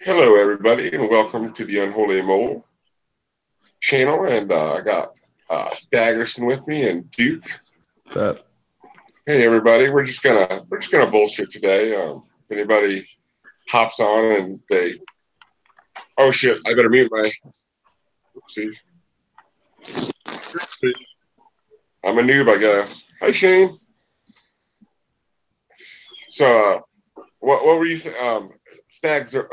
Hello, everybody, and welcome to the Unholy Mole channel. And I got Staggerson with me and Duke. What's up? Hey, everybody, we're just gonna bullshit today. If anybody hops on and oh shit, I better mute my. Oopsie. Oopsie. I'm a noob, I guess. Hi, Shane. So, what were you Stags or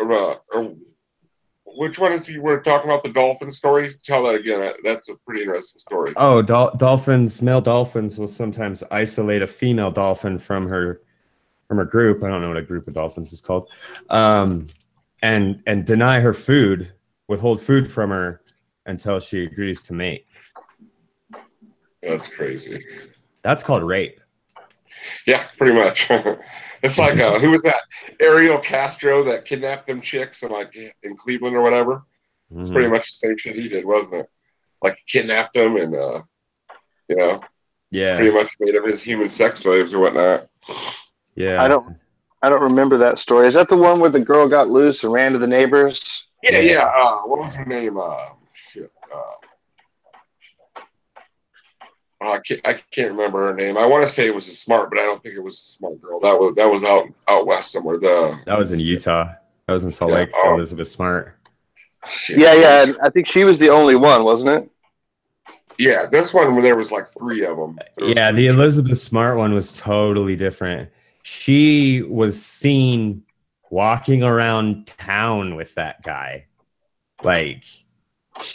which one is you were talking about the dolphin story? Tell that again. That's a pretty interesting story. Oh, dolphins, male dolphins will sometimes isolate a female dolphin from her group. I don't know what a group of dolphins is called. And deny her food, withhold food from her until she agrees to mate. That's crazy. That's called rape. Yeah, pretty much. It's like who was that? Ariel Castro that kidnapped them chicks in Cleveland or whatever. It's pretty much the same shit he did, wasn't it? Like kidnapped them and pretty much made them his human sex slaves or whatnot. Yeah. I don't remember that story. Is that the one where the girl got loose and ran to the neighbors? Yeah. What was her name? Shit. I can't remember her name. I want to say it was a Smart, but I don't think it was a Smart girl. That was out west somewhere. That was in Utah. That was in Salt Lake. Elizabeth Smart. Shit. Yeah. I think she was the only one, wasn't it? Yeah, this one where there was like three of them. Yeah, the Elizabeth Smart one was totally different. She was seen walking around town with that guy. Like,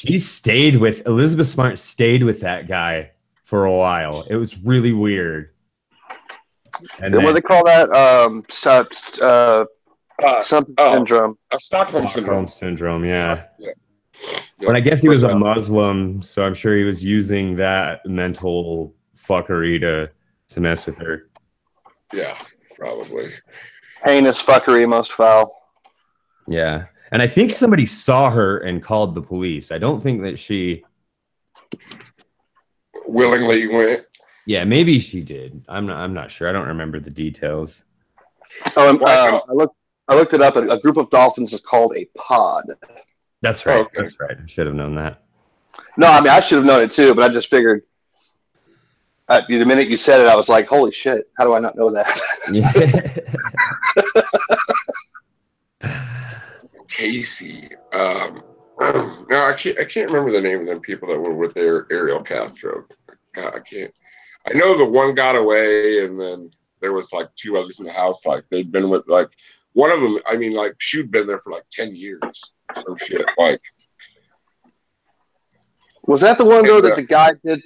Elizabeth Smart stayed with that guy for a while. It was really weird. And what do they call that? Something syndrome. Stockholm syndrome, yeah. Yeah. But I guess he was a Muslim, so I'm sure he was using that mental fuckery to mess with her. Yeah, probably. Heinous fuckery, most foul. Yeah. And I think somebody saw her and called the police. I don't think that she willingly went. Yeah, maybe she did. I'm not sure. I don't remember the details. Oh, and, I looked it up. A group of dolphins is called a pod. That's right. Okay. That's right. I should have known that. No, I mean, I should have known it too, but I just figured the minute you said it, I was like, holy shit, how do I not know that? Casey. No, I can't remember the name of them people that were with Ariel Castro. God, I can't. I know the one got away, and then there was like two others in the house. Like they'd been with like one of them. I mean, like she'd been there for like 10 years. Some shit like. Was that the one though that the guy did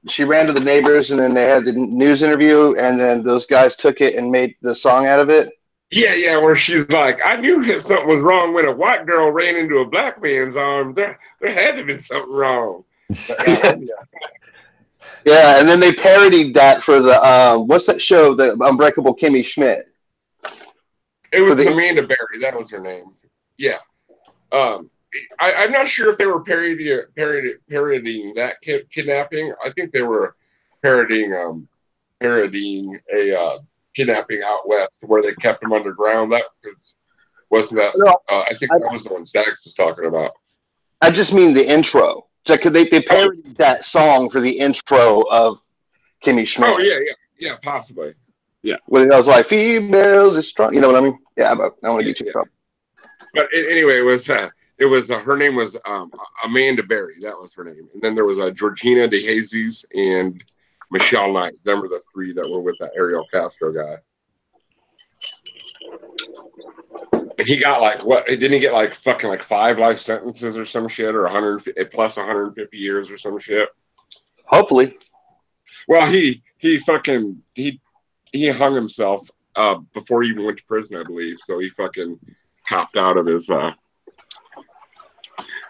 she ran to the neighbors and then they had the news interview and then those guys took it and made the song out of it? Yeah, where she's like, I knew that something was wrong when a white girl ran into a black man's arm. There had to be something wrong. Yeah, and then they parodied that for the what's that show, the Unbreakable Kimmy Schmidt? It was Amanda Berry, that was her name. Yeah. I'm not sure if they were parodying that kidnapping. I think they were parodying a kidnapping out west where they kept them underground. That wasn't that. No, I think that was the one Stax was talking about. I just mean the intro. They parodied that song for the intro of Kimmy Schmidt. Oh yeah, possibly. Yeah. When I was like, "Females is strong," you know what I mean? Yeah, but I don't want to get you in trouble. But anyway, it was her name was Amanda Berry. That was her name, and then there was Georgina De Jesus and Michelle Knight. Them were the three that were with that Ariel Castro guy. And he got like what? Didn't he get like fucking like 5 life sentences or some shit, or 100 plus 150 years or some shit? Hopefully. Well, he hung himself before he even went to prison, I believe. So he fucking hopped out of his.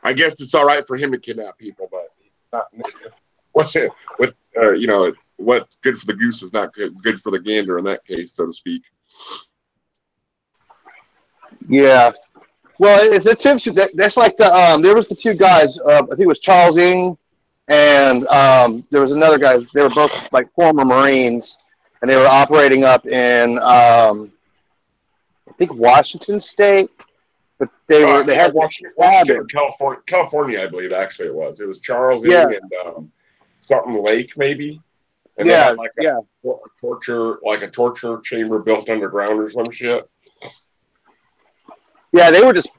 I guess it's all right for him to kidnap people, but not. What's it? What's good for the goose is not good for the gander in that case, so to speak. Yeah. Well, it's that's like the there was the two guys. I think it was Charles Ng, and there was another guy. They were both like former Marines, and they were operating up in I think Washington State. but they had Washington, California, I believe actually it was. It was Charles Ng and something Lake maybe. And they had like a torture chamber built underground or some shit. Yeah, they were just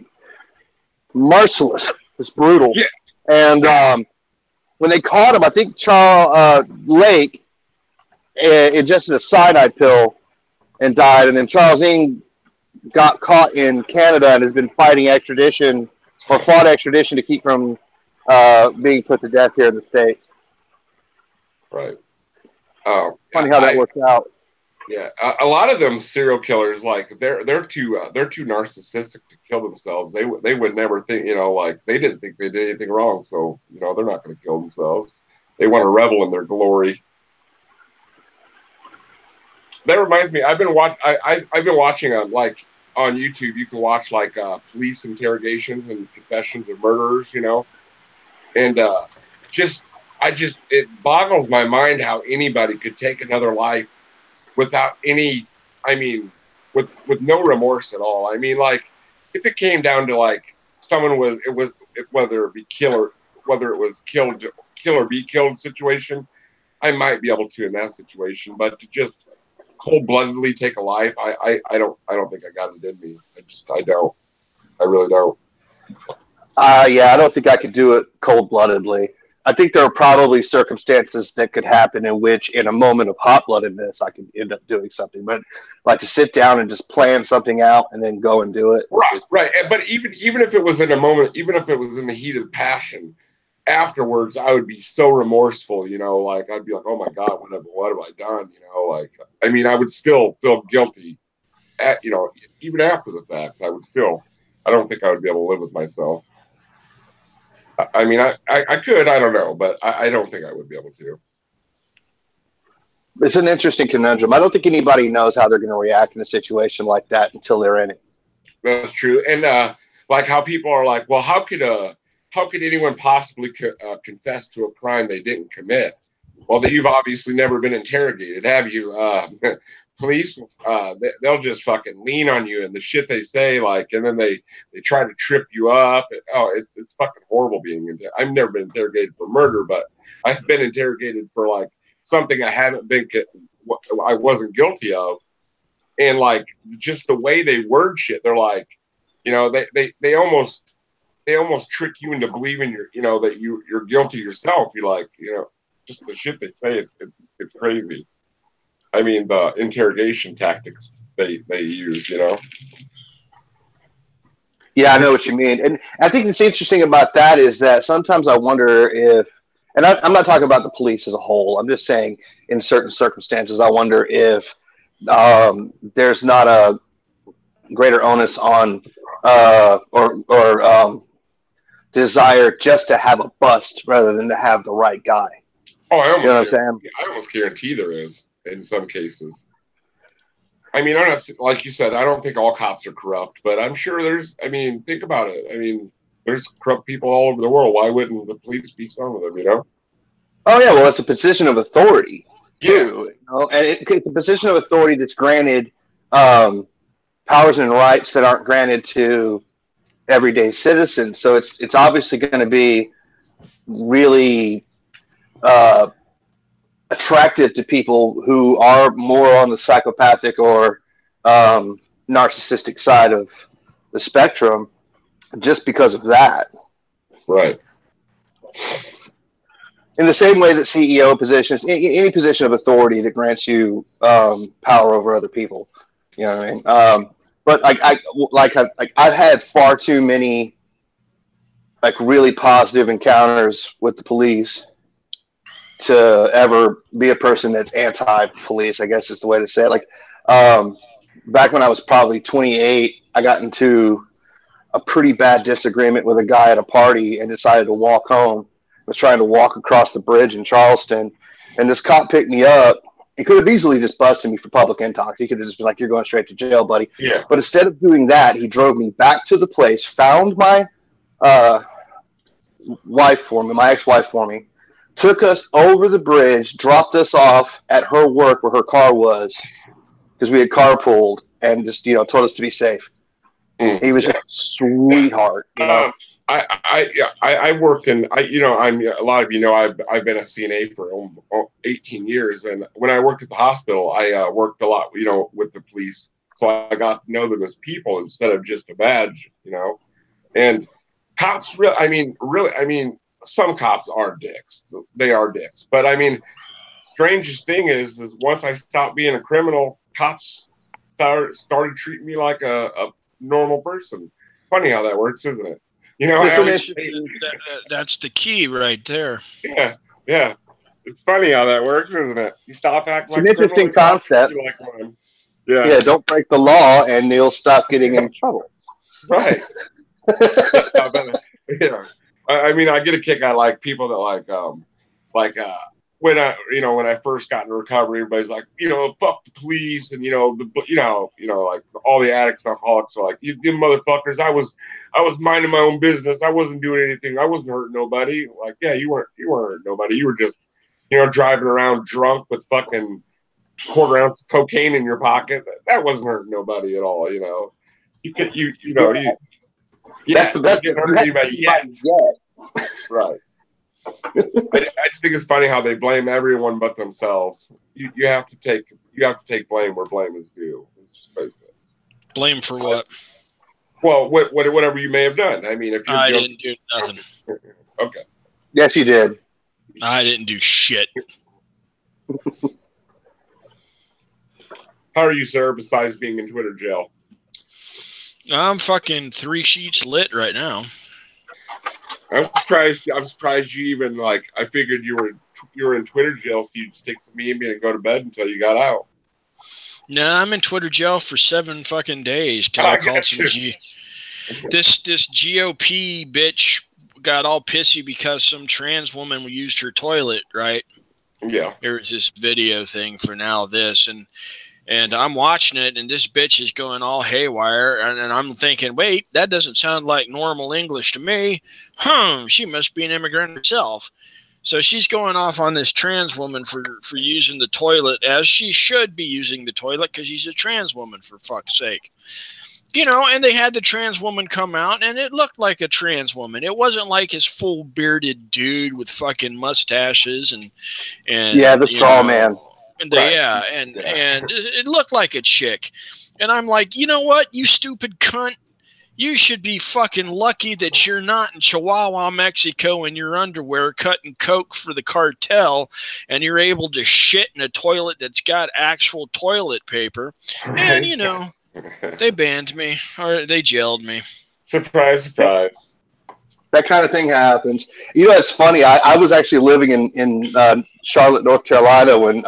merciless, just brutal. Yeah. And when they caught him, I think Charles Lake ingested a cyanide pill and died, and then Charles Ng got caught in Canada and has been fighting extradition or fought extradition to keep from being put to death here in the States. Right. Funny how that worked out. Yeah, a lot of them serial killers, like they're too narcissistic to kill themselves. They would never think, like they didn't think they did anything wrong, so they're not going to kill themselves. They want to revel in their glory. That reminds me, I've been watching like on YouTube. You can watch like police interrogations and confessions of murderers, and it boggles my mind how anybody could take another life without with no remorse at all. I mean, like, if it came down to like whether it be kill or be killed situation, I might be able to in that situation. But to just cold-bloodedly take a life, I don't think I got it in me. I don't. I really don't. Yeah, I don't think I could do it cold-bloodedly. I think there are probably circumstances that could happen in which, in a moment of hot-bloodedness, I could end up doing something. But like to sit down and just plan something out and then go and do it. Right. But even if it was in a moment, even if it was in the heat of passion, afterwards I would be so remorseful. Like I'd be like, oh my God, what have I done? Like I would still feel guilty. Even after the fact, I don't think I would be able to live with myself. I could, I don't know, but I don't think I would be able to. It's an interesting conundrum. I don't think anybody knows how they're going to react in a situation like that until they're in it. That's true. And like how people are like, well, how could anyone possibly confess to a crime they didn't commit? Well, you've obviously never been interrogated, have you? Police, they'll just fucking lean on you and the shit they say, like, and then they try to trip you up. It's fucking horrible being interrogated. I've never been interrogated for murder, but I've been interrogated for like something I wasn't guilty of, and like just the way they word shit, they're like, they almost trick you into believing that you're guilty yourself. You like, just the shit they say, it's crazy. The interrogation tactics they use, Yeah, I know what you mean. And I think what's interesting about that is that sometimes I wonder if, and I'm not talking about the police as a whole, I'm just saying in certain circumstances, I wonder if there's not a greater onus on or desire just to have a bust rather than to have the right guy. Oh, what I'm saying? I almost guarantee there is in some cases. I'm not, like you said, I don't think all cops are corrupt, but I'm sure there's, think about it. There's corrupt people all over the world. Why wouldn't the police be some of them, Oh, yeah. Well, it's a position of authority, too. And it's a position of authority that's granted powers and rights that aren't granted to everyday citizens. So it's obviously going to be really attractive to people who are more on the psychopathic or narcissistic side of the spectrum just because of that. Right. In the same way that CEO positions, any position of authority that grants you power over other people, you know what I mean? But I've had far too many like really positive encounters with the police to ever be a person that's anti-police, I guess is the way to say it. Like back when I was probably 28, I got into a pretty bad disagreement with a guy at a party and decided to walk home. I was trying to walk across the bridge in Charleston, and this cop picked me up. He could have easily just busted me for public intox. He could have just been like, "You're going straight to jail, buddy." Yeah. But instead of doing that, he drove me back to the place, found my ex-wife for me, took us over the bridge, dropped us off at her work where her car was, because we had carpooled, and just told us to be safe. He was a sweetheart. You know? I worked in, I'm a lot of I've been a CNA for 18 years, and when I worked at the hospital, I worked a lot, with the police, so I got to know them as people instead of just a badge, and cops really, some cops are dicks, they are dicks, but strangest thing is once I stopped being a criminal, cops started treating me like a normal person. Funny how that works, isn't it? That's the key right there. Yeah. It's funny how that works, isn't it? You stop acting like an interesting concept. Like one. Yeah. Yeah, don't break the law and you'll stop getting in trouble. Right. Yeah. I get a kick out of like people that when I first got into recovery, everybody's like, fuck the police, and like all the addicts and alcoholics are like, you motherfuckers, I was minding my own business, I wasn't doing anything, I wasn't hurting nobody. Like, yeah, you weren't hurting nobody, you were just driving around drunk with fucking quarter ounce of cocaine in your pocket. That wasn't hurting nobody at all. That's the best hurt anybody yet. Right. I just think it's funny how they blame everyone but themselves. You have to take blame where blame is due. Let's just face it. Blame for what? Well, whatever you may have done. If I didn't do nothing. Okay. Yes, you did. I didn't do shit. How are you, sir? Besides being in Twitter jail, I'm fucking 3 sheets lit right now. I'm surprised you even I figured you were in Twitter jail, so you'd stick some Ambien and go to bed until you got out. No, I'm in Twitter jail for 7 fucking days because I called some this GOP bitch got all pissy because some trans woman used her toilet, right? Yeah. There was this video thing for Now This, and I'm watching it, and this bitch is going all haywire, and I'm thinking, wait, that doesn't sound like normal English to me. She must be an immigrant herself. So she's going off on this trans woman for using the toilet as she should be using the toilet because she's a trans woman, for fuck's sake. And they had the trans woman come out, and it looked like a trans woman. It wasn't like his full bearded dude with fucking mustaches and yeah, the straw man. And it looked like a chick. And I'm like, you know what, you stupid cunt? You should be fucking lucky that you're not in Chihuahua, Mexico in your underwear cutting coke for the cartel and you're able to shit in a toilet that's got actual toilet paper. And, they banned me or they jailed me. Surprise, surprise. That kind of thing happens. It's funny. I was actually living in Charlotte, North Carolina when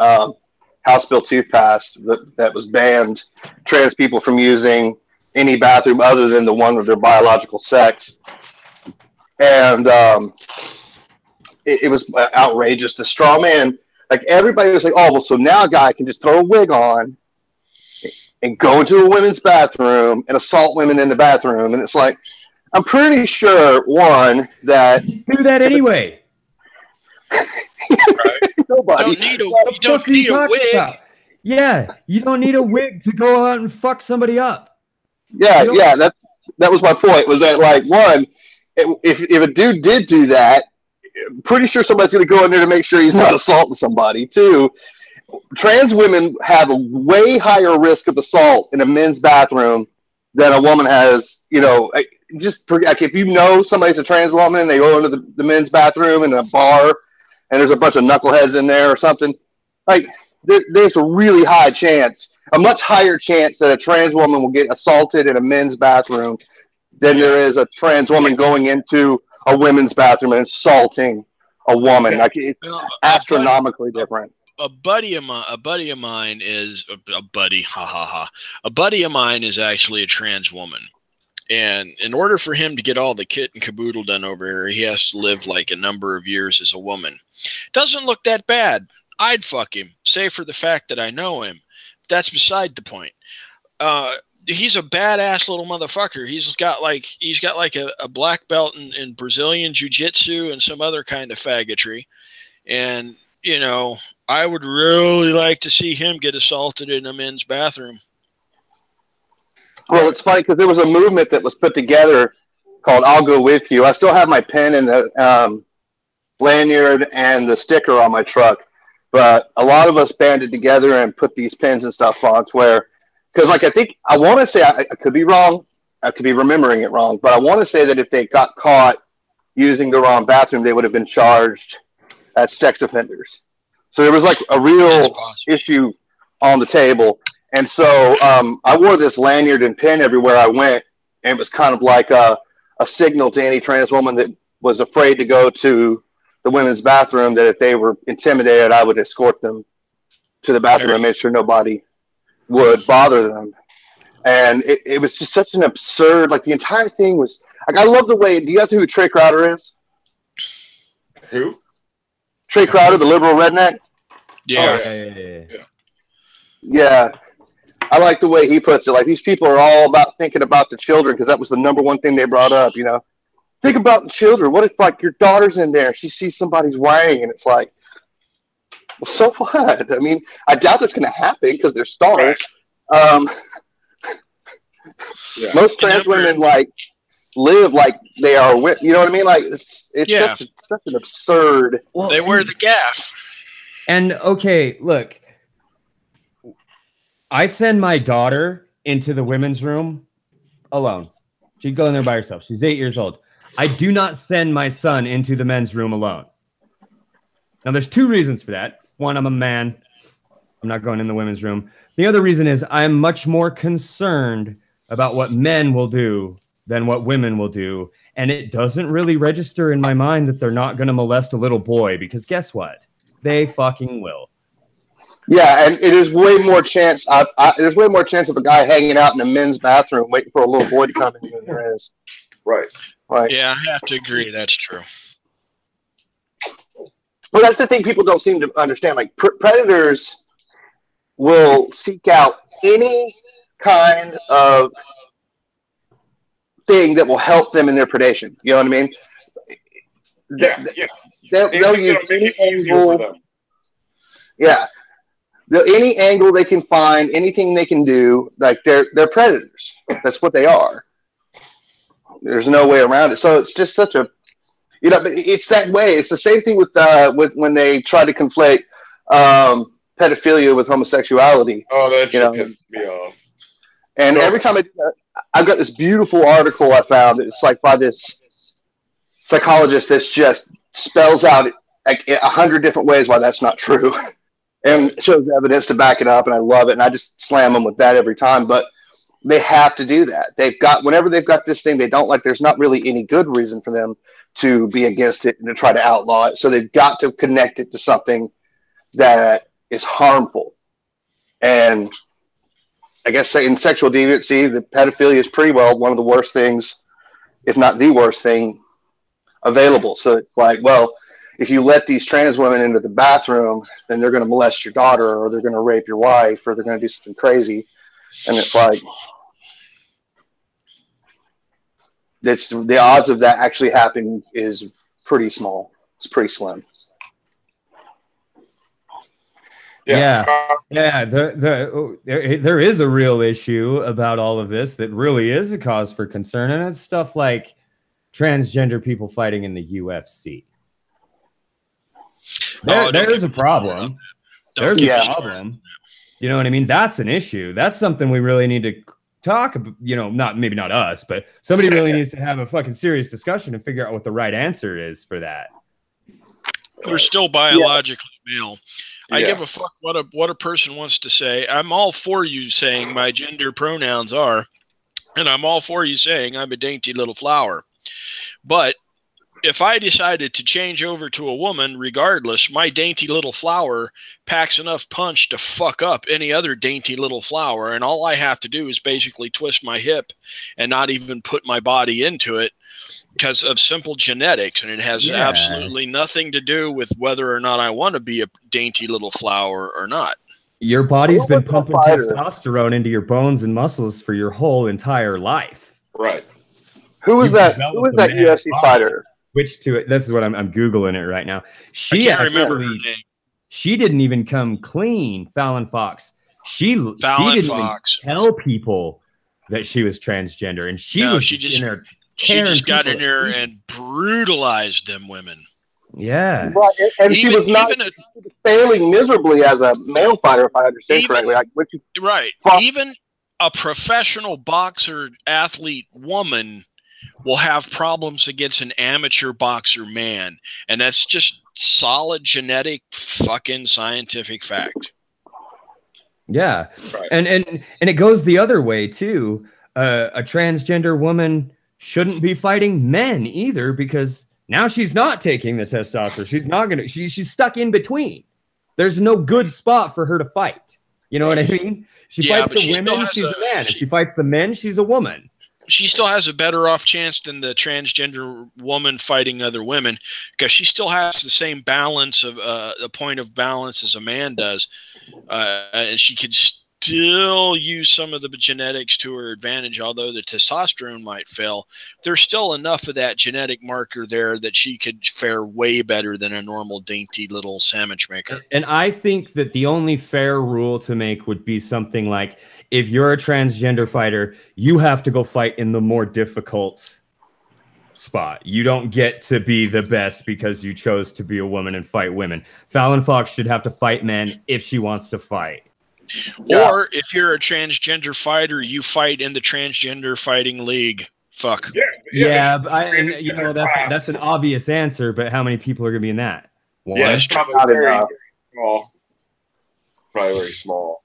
House Bill 2 passed that was banned trans people from using any bathroom other than the one with their biological sex. And it was outrageous. The straw man, everybody was like, oh, well, so now a guy can just throw a wig on and go into a women's bathroom and assault women in the bathroom. And it's like, I'm pretty sure, one, that... Do that anyway. Nobody. You don't need a wig. About? Yeah, you don't need a wig to go out and fuck somebody up. Yeah, that was my point, was that, one, if a dude did do that, I'm pretty sure somebody's going to go in there to make sure he's not assaulting somebody. Two, trans women have a way higher risk of assault in a men's bathroom than a woman has, if somebody's a trans woman and they go into the men's bathroom in a bar and there's a bunch of knuckleheads in there or something, there's a really high chance, a much higher chance that a trans woman will get assaulted in a men's bathroom than there is a trans woman going into a women's bathroom and assaulting a woman. It's astronomically different. A buddy of mine is a buddy of mine is actually a trans woman. And in order for him to get all the kit and caboodle done over here, he has to live a number of years as a woman. Doesn't look that bad. I'd fuck him, save for the fact that I know him. That's beside the point. He's a badass little motherfucker. He's got a black belt in Brazilian jiu-jitsu and some other kind of faggotry. And, I would really like to see him get assaulted in a men's bathroom. Well, it's funny because there was a movement that was put together called "I'll Go With You." I still have my pen and the lanyard and the sticker on my truck, but a lot of us banded together and put these pins and stuff on to where, because like I want to say I could be wrong, I could be remembering it wrong, but I want to say that if they got caught using the wrong bathroom, they would have been charged as sex offenders. So there was like a real issue on the table. And so I wore this lanyard and pin everywhere I went. And it was kind of like a signal to any trans woman that was afraid to go to the women's bathroom, that if they were intimidated, I would escort them to the bathroom and make sure nobody would bother them. And it was just such an absurd, like the entire thing was, like, I love the way, do you guys know who Trey Crowder is? Who? Trey Crowder, the liberal redneck? Yeah. Yeah. I like the way he puts it. Like, these people are all about thinking about the children, because that was the number one thing they brought up, you know. Think about the children. What if, like, your daughter's in there, she sees somebody's wearing, and it's like, well, so what? I mean, I doubt that's going to happen because they're stars. Right. Most trans women, like, live like they are, you know what I mean? Like, it's such an absurd. Well, they wear the gaff. And okay, look, I send my daughter into the women's room alone. She'd go in there by herself. She's 8 years old. I do not send my son into the men's room alone. Now, there's two reasons for that. One, I'm a man. I'm not going in the women's room. The other reason is I'm much more concerned about what men will do than what women will do. And it doesn't really register in my mind that they're not going to molest a little boy, because guess what? They fucking will. Yeah, and it is way more chance. There's way more chance of a guy hanging out in a men's bathroom waiting for a little boy to come in than there is. Right. Like, yeah, I have to agree. That's true. But that's the thing people don't seem to understand. Like, predators will seek out any kind of thing that will help them in their predation. You know what I mean? They'll use any angle. Yeah. Any angle they can find, anything they can do. Like, they're predators. That's what they are. There's no way around it. So it's just such a, you know, it's that way. It's the same thing with when they try to conflate pedophilia with homosexuality. Oh, that shit pisses me off. And every time I do that, I've got this beautiful article I found. It's like by this psychologist that just spells out like 100 different ways why that's not true, and shows evidence to back it up. And I love it. And I just slam them with that every time. But they have to do that. Whenever they've got this thing they don't like, there's not really any good reason for them to be against it and to try to outlaw it. So they've got to connect it to something that is harmful. And I guess in sexual deviancy, the pedophilia is pretty well one of the worst things, if not the worst thing available. So it's like, well, if you let these trans women into the bathroom, then they're going to molest your daughter, or they're going to rape your wife, or they're going to do something crazy. And it's like, the odds of that actually happening is pretty small. It's pretty slim. Yeah. There is a real issue about all of this that really is a cause for concern, and it's stuff like transgender people fighting in the UFC. There's a problem. There's a problem. You know what I mean? That's an issue. That's something we really need to talk about. You know, maybe not us, but somebody really needs to have a fucking serious discussion and figure out what the right answer is for that. We're still biologically male. I give a fuck what a person wants to say. I'm all for you saying my gender pronouns are, and I'm all for you saying I'm a dainty little flower. But if I decided to change over to a woman, regardless, my dainty little flower packs enough punch to fuck up any other dainty little flower, and all I have to do is basically twist my hip and not even put my body into it, because of simple genetics, and it has absolutely nothing to do with whether or not I want to be a dainty little flower or not. Your body's been pumping testosterone into your bones and muscles for your whole entire life. Right. Who was that UFC fighter? Switch to it. This is what I'm Googling it right now. I can't remember her name. She didn't even come clean, Fallon Fox. She didn't even tell people that she was transgender, and she just in there. She just got in people there to and pieces. brutalized them women. Yeah. Right, and she was not failing miserably as a male fighter, if I understand correctly. Right. Even a professional boxer, athlete, woman will have problems against an amateur boxer man. And that's just solid genetic fucking scientific fact. Yeah. Right. And it goes the other way too. A transgender woman shouldn't be fighting men either, because now she's not taking the testosterone. She's not gonna. She's stuck in between. There's no good spot for her to fight. You know what I mean? She fights the women, she's a man. If she fights the men, she's a woman. She still has a better off chance than the transgender woman fighting other women, because she still has the same balance of the point of balance as a man does, and she could still use some of the genetics to her advantage. Although the testosterone might fail, there's still enough of that genetic marker there that she could fare way better than a normal dainty little sandwich maker. And I think that the only fair rule to make would be something like, if you're a transgender fighter, you have to go fight in the more difficult spot. You don't get to be the best because you chose to be a woman and fight women. Fallon Fox should have to fight men if she wants to fight. Or if you're a transgender fighter, you fight in the transgender fighting league. Fuck. Yeah, but that's an obvious answer, but how many people are going to be in that? One? Yeah, it's probably very small. Probably very small.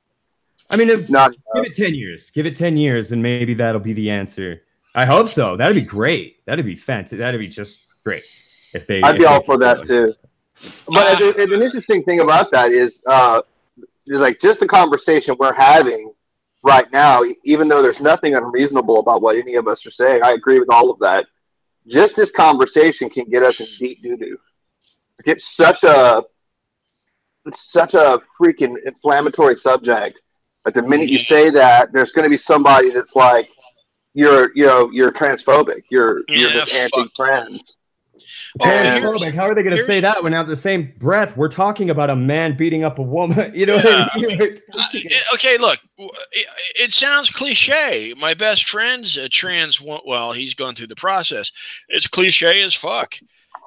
I mean, give it 10 years. Give it 10 years, and maybe that'll be the answer. I hope so. That'd be great. That'd be fantastic. That'd be just great. I'd be all for that too. But an interesting thing about that is like just the conversation we're having right now, even though there's nothing unreasonable about what any of us are saying, I agree with all of that. Just this conversation can get us in deep doo-doo. It's such a freaking inflammatory subject. But the minute you say that, there's going to be somebody that's like, you're transphobic. You're just anti-trans. Transphobic. How are they going to say that when, out of the same breath, we're talking about a man beating up a woman? You know what I mean? Okay, look, it sounds cliche. My best friend's a trans. Well, he's going through the process. It's cliche as fuck.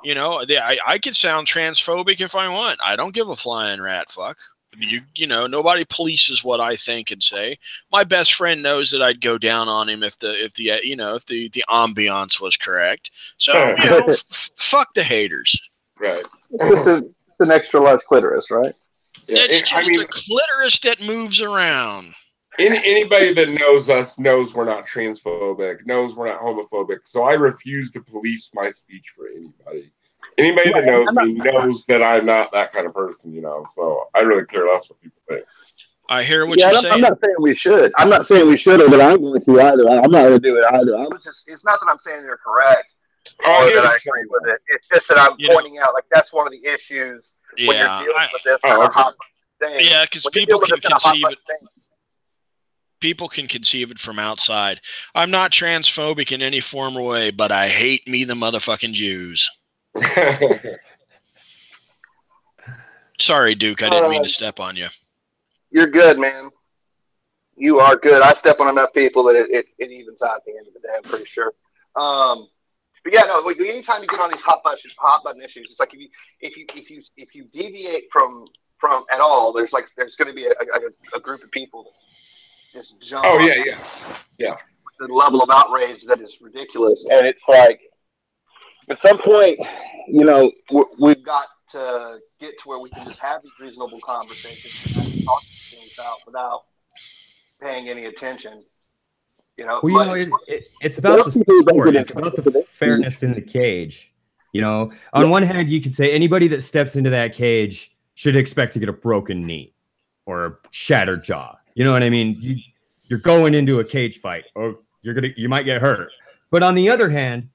You know, I could sound transphobic if I want. I don't give a flying rat fuck. You know, nobody polices what I think and say. My best friend knows that I'd go down on him if the ambiance was correct. So fuck the haters. Right. It's an extra large clitoris, right? Yeah, it's just a clitoris that moves around. Anybody that knows us knows we're not transphobic, knows we're not homophobic. So I refuse to police my speech for anybody. Anybody that knows me knows that I'm not that kind of person, you know. So I really care less what people think. I hear what you're saying. I'm not saying we should. I'm not saying we should, but I'm going to either. I'm not going to do it either. It's not that I'm saying they're correct or that I agree with it. It's just that I'm pointing out, like, that's one of the issues when you're dealing with this kind of hot thing. Yeah, because people can conceive it. People can conceive it from outside. I'm not transphobic in any form or way, but I hate me the motherfucking Jews. Sorry, Duke. I didn't mean to step on you. You're good, man. You are good. I step on enough people that it evens out at the end of the day. I'm pretty sure. But yeah, no. Anytime you get on these hot button issues, it's like if you deviate from at all, there's going to be a group of people that just jump. Oh yeah. The level of outrage that is ridiculous, and it's like, at some point, you know, we've got to get to where we can just have these reasonable conversations and talk things out without paying any attention. You know, it's about the sport. It's about the fairness in the cage. You know, on one hand, you could say anybody that steps into that cage should expect to get a broken knee or a shattered jaw. You know what I mean? You're going into a cage fight, or you might get hurt. But on the other hand,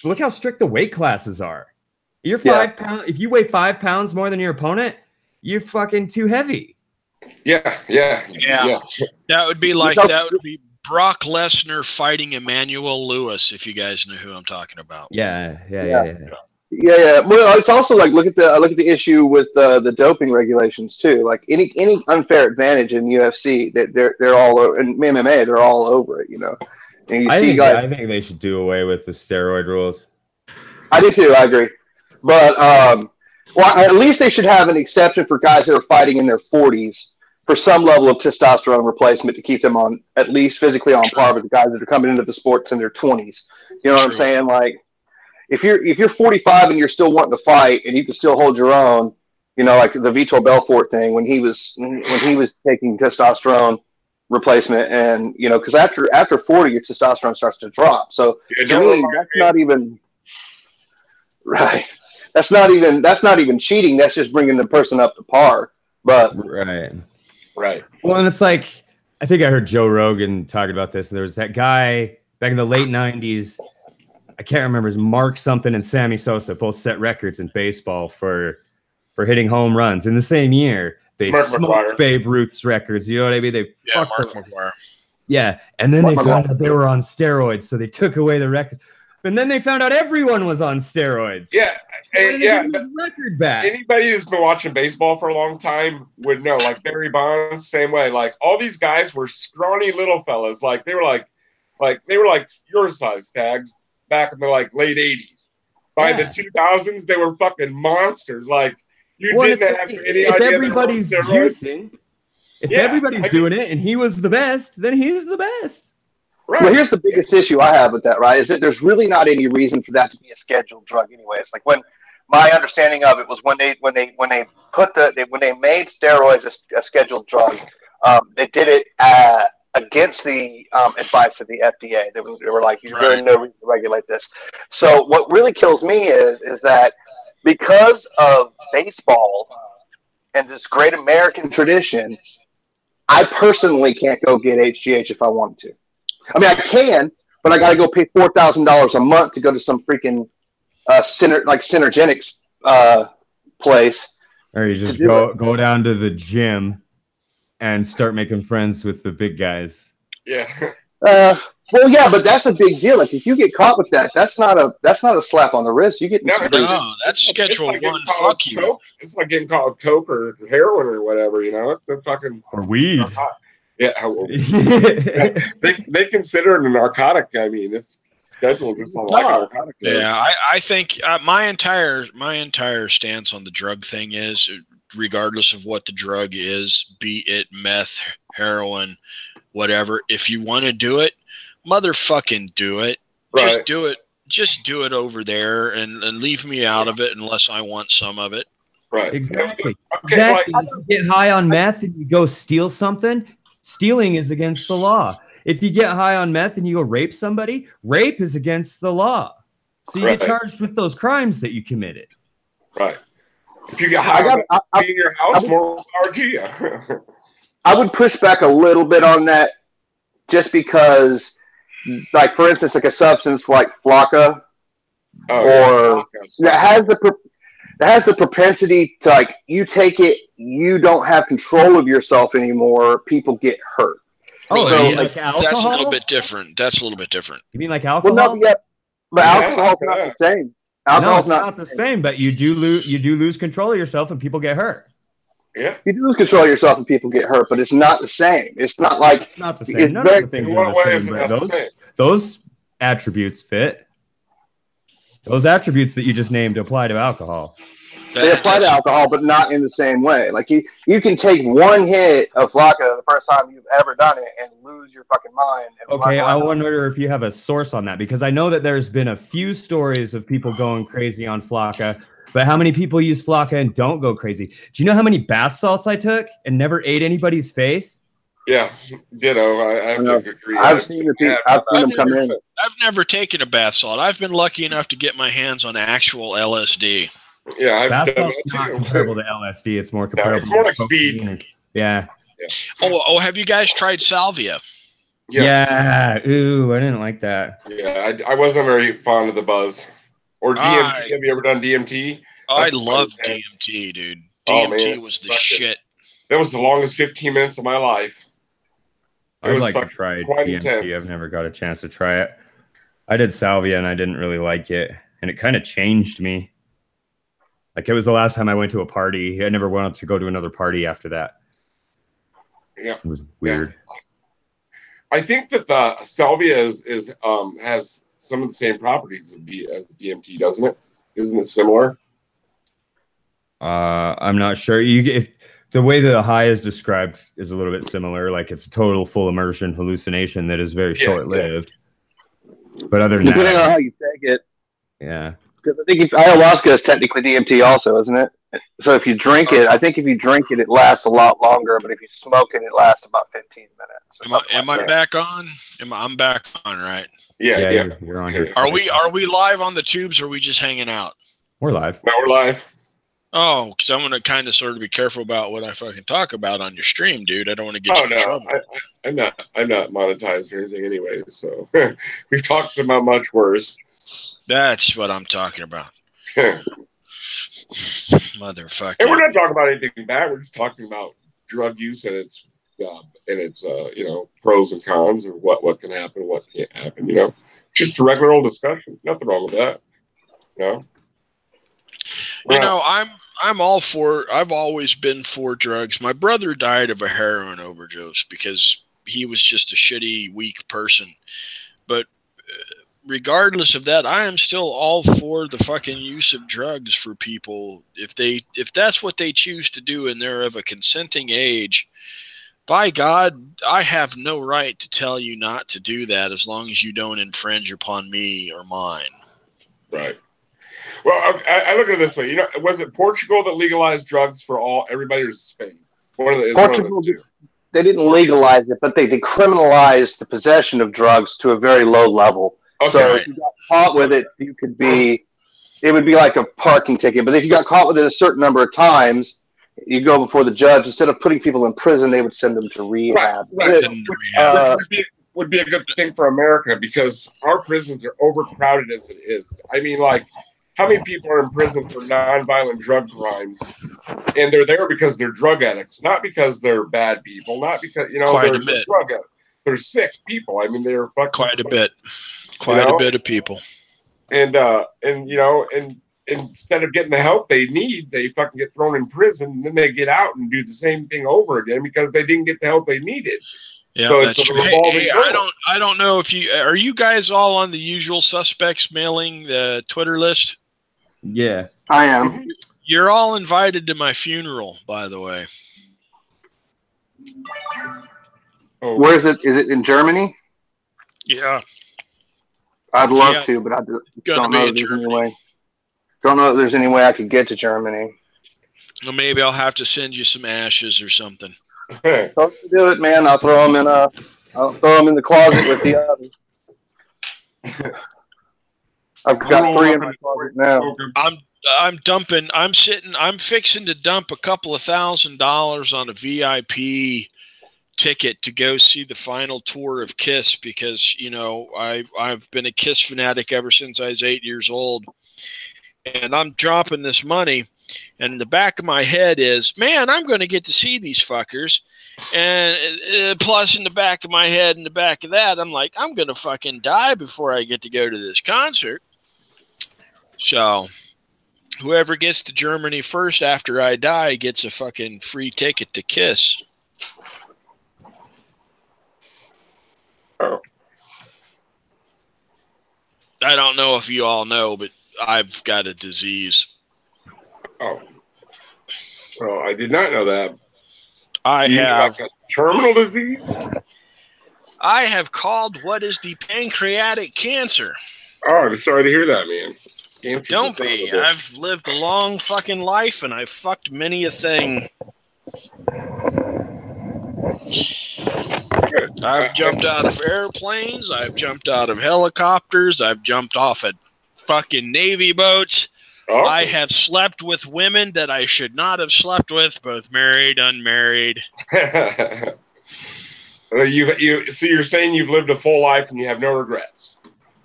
look how strict the weight classes are. You're 5 pounds. If you weigh 5 pounds more than your opponent, you're fucking too heavy. Yeah. That would be Brock Lesnar fighting Emmanuel Lewis, if you guys know who I'm talking about. Yeah. Yeah. Well, it's also like look at the issue with the doping regulations too. Like any unfair advantage in UFC, that they're all over, in MMA, they're all over it. You know, and you see guys. I think they should do away with the steroid rules. I do too. I agree, but well, at least they should have an exception for guys that are fighting in their 40s for some level of testosterone replacement to keep them on at least physically on par with the guys that are coming into the sports in their 20s. You know what I'm saying? Like, if you're 45 and you're still wanting to fight and you can still hold your own, you know, like the Vitor Belfort thing when he was taking testosterone replacement, and you know, because after 40 your testosterone starts to drop. So to me, that's not even right. That's not even cheating. That's just bringing the person up to par. But right. Well, and it's like, I think I heard Joe Rogan talking about this, and there was that guy back in the late 90s. I can't remember, his Mark something and Sammy Sosa both set records in baseball for hitting home runs in the same year. They smoked Babe Ruth's records. You know what I mean? Mark McGwire. Yeah, and then they found out they were on steroids, so they took away the record. And then they found out everyone was on steroids. Yeah, record back. Anybody who's been watching baseball for a long time would know. Like Barry Bonds, same way. Like all these guys were scrawny little fellas. Like they were like your size tags back in the like late 80s. By the 2000s, they were fucking monsters. Like you didn't have any idea. If everybody's juicing, if everybody's doing it, and he was the best, then he's the best. Right. Well, here's the biggest issue I have with that, right? Is that there's really not any reason for that to be a scheduled drug anyway. It's like when my understanding of it was when they made steroids a scheduled drug, they did it against the advice of the FDA. They were like, "There's really no reason to regulate this." So what really kills me is that because of baseball and this great American tradition, I personally can't go get HGH if I wanted to. I mean, I can, but I got to go pay $4,000 a month to go to some freaking Synergenics place. Or you just go down to the gym and start making friends with the big guys. Yeah. Well, yeah, but that's a big deal. Like if you get caught with that, that's not a slap on the wrist. You get no, that's Schedule like 1. Fuck you. Coke. It's like getting caught with coke or heroin or whatever. You know, it's a fucking or weed. Yeah, they consider it a narcotic. I mean, it's scheduled just like a narcotic. Yeah, I think my entire stance on the drug thing is, regardless of what the drug is, be it meth, heroin, whatever. If you want to do it, motherfucking do it. Right. Just do it. Just do it over there and leave me out of it unless I want some of it. Right. Exactly. Okay, if you get high on meth and you go steal something, stealing is against the law. If you get high on meth and you go rape somebody, rape is against the law. So you get charged with those crimes that you committed. Right. If you get high in your house, more power to you. I would push back a little bit on that just because, like, for instance, like a substance like Flocka that has the propensity to, like, you take it, you don't have control of yourself anymore, people get hurt. Oh, so like that's a little bit different. You mean like alcohol? Well, but alcohol's not the same. Alcohol's not the same, but you do lose control of yourself and people get hurt. Yeah, you do lose control of yourself and people get hurt, but it's not the same. It's not like it's not the same. None of the things are the same, but those attributes fit. Those attributes that you just named apply to alcohol. They apply to alcohol, but not in the same way. Like you can take one hit of Flocka the first time you've ever done it and lose your fucking mind. Okay, I wonder if you have a source on that, because I know that there's been a few stories of people going crazy on Flocka, but how many people use Flocka and don't go crazy? Do you know how many bath salts I took and never ate anybody's face? Yeah, ditto. I have to agree. I've seen them come in. I've never taken a bath salt. I've been lucky enough to get my hands on actual LSD. Yeah, bath salt's not comparable to LSD. It's more comparable. It's more like speed. Yeah. Oh, have you guys tried salvia? Yes. Yeah. Ooh, I didn't like that. Yeah, I wasn't very fond of the buzz. Or DMT. Have you ever done DMT? I love DMT, dude. DMT was the shit. That was the longest 15 minutes of my life. I'd like to try DMT. Intense. I've never got a chance to try it. I did salvia and I didn't really like it, and it kind of changed me. Like it was the last time I went to a party. I never went up to go to another party after that. Yeah, it was weird. I think that the salvia is has some of the same properties as DMT, doesn't it? Isn't it similar? I'm not sure. If the way the high is described is a little bit similar, like it's a total full immersion hallucination that is very short lived. But other than depending that, on how you take it, yeah. because I think ayahuasca is technically DMT, also, isn't it? So if you drink it, I think if you drink it, it lasts a lot longer. But if you smoke it, it lasts about 15 minutes. Am I back on? I'm back on, right? Yeah. You're on here. Are we live on the tubes, or are we just hanging out? We're live. No, we're live. Oh, because I'm gonna kind of sort of be careful about what I fucking talk about on your stream, dude. I don't want to get you in trouble. I'm not monetized or anything anyway. So we've talked about much worse. That's what I'm talking about. Motherfucker. And we're not talking about anything bad. We're just talking about drug use and its pros and cons, or what can happen, what can't happen. Just a regular old discussion. Nothing wrong with that. I'm all for. I've always been for drugs. My brother died of a heroin overdose because he was just a shitty, weak person. But regardless of that, I am still all for the fucking use of drugs for people. If that's what they choose to do and they're of a consenting age, by God, I have no right to tell you not to do that as long as you don't infringe upon me or mine. Right. Well, I look at it this way. Was it Portugal that legalized drugs for everybody, or Spain? Portugal, they didn't legalize it, but they decriminalized the possession of drugs to a very low level. Okay. So if you got caught with it, it would be like a parking ticket. But if you got caught with it a certain number of times, you go before the judge. Instead of putting people in prison, they would send them to rehab. Right. Would be a good thing for America, because our prisons are overcrowded as it is. I mean, like, how many people are in prison for nonviolent drug crimes, and they're there because they're drug addicts, not because they're bad people, not because they're drug addicts. They're sick people. I mean, they're fucking quite a bit of people. And instead of getting the help they need, they fucking get thrown in prison, and then they get out and do the same thing over again because they didn't get the help they needed. Yeah, so that's true. Hey, I don't know if are you guys all on the Usual Suspects mailing the Twitter list? Yeah, I am. You're all invited to my funeral, by the way. Oh. Where is it? Is it in Germany? Yeah. I'd love to, but I don't know if there's any way. Don't know if there's any way I could get to Germany. Well, maybe I'll have to send you some ashes or something. Don't do it, man. I'll throw them in the closet with the others. I've got 3 in my closet now. I'm fixing to dump a couple of $1,000 on a VIP ticket to go see the final tour of Kiss, because I've been a Kiss fanatic ever since I was 8 years old, and I'm dropping this money, and in the back of my head is, man, I'm going to get to see these fuckers, and plus in the back of my head, in the back of that, I'm like, I'm going to fucking die before I get to go to this concert. So whoever gets to Germany first after I die gets a fucking free ticket to Kiss. Oh. I don't know if you all know, but I've got a disease. Oh. Well, I did not know that. I have like a terminal disease? I have called what is the pancreatic cancer. Oh, I'm sorry to hear that, man. Cancer's Don't be. I've lived a long fucking life, and I've fucked many a thing. I've jumped out of airplanes. I've jumped out of helicopters. I've jumped off at fucking Navy boats. Awesome. I have slept with women that I should not have slept with, both married, unmarried. So you're saying you've lived a full life and you have no regrets?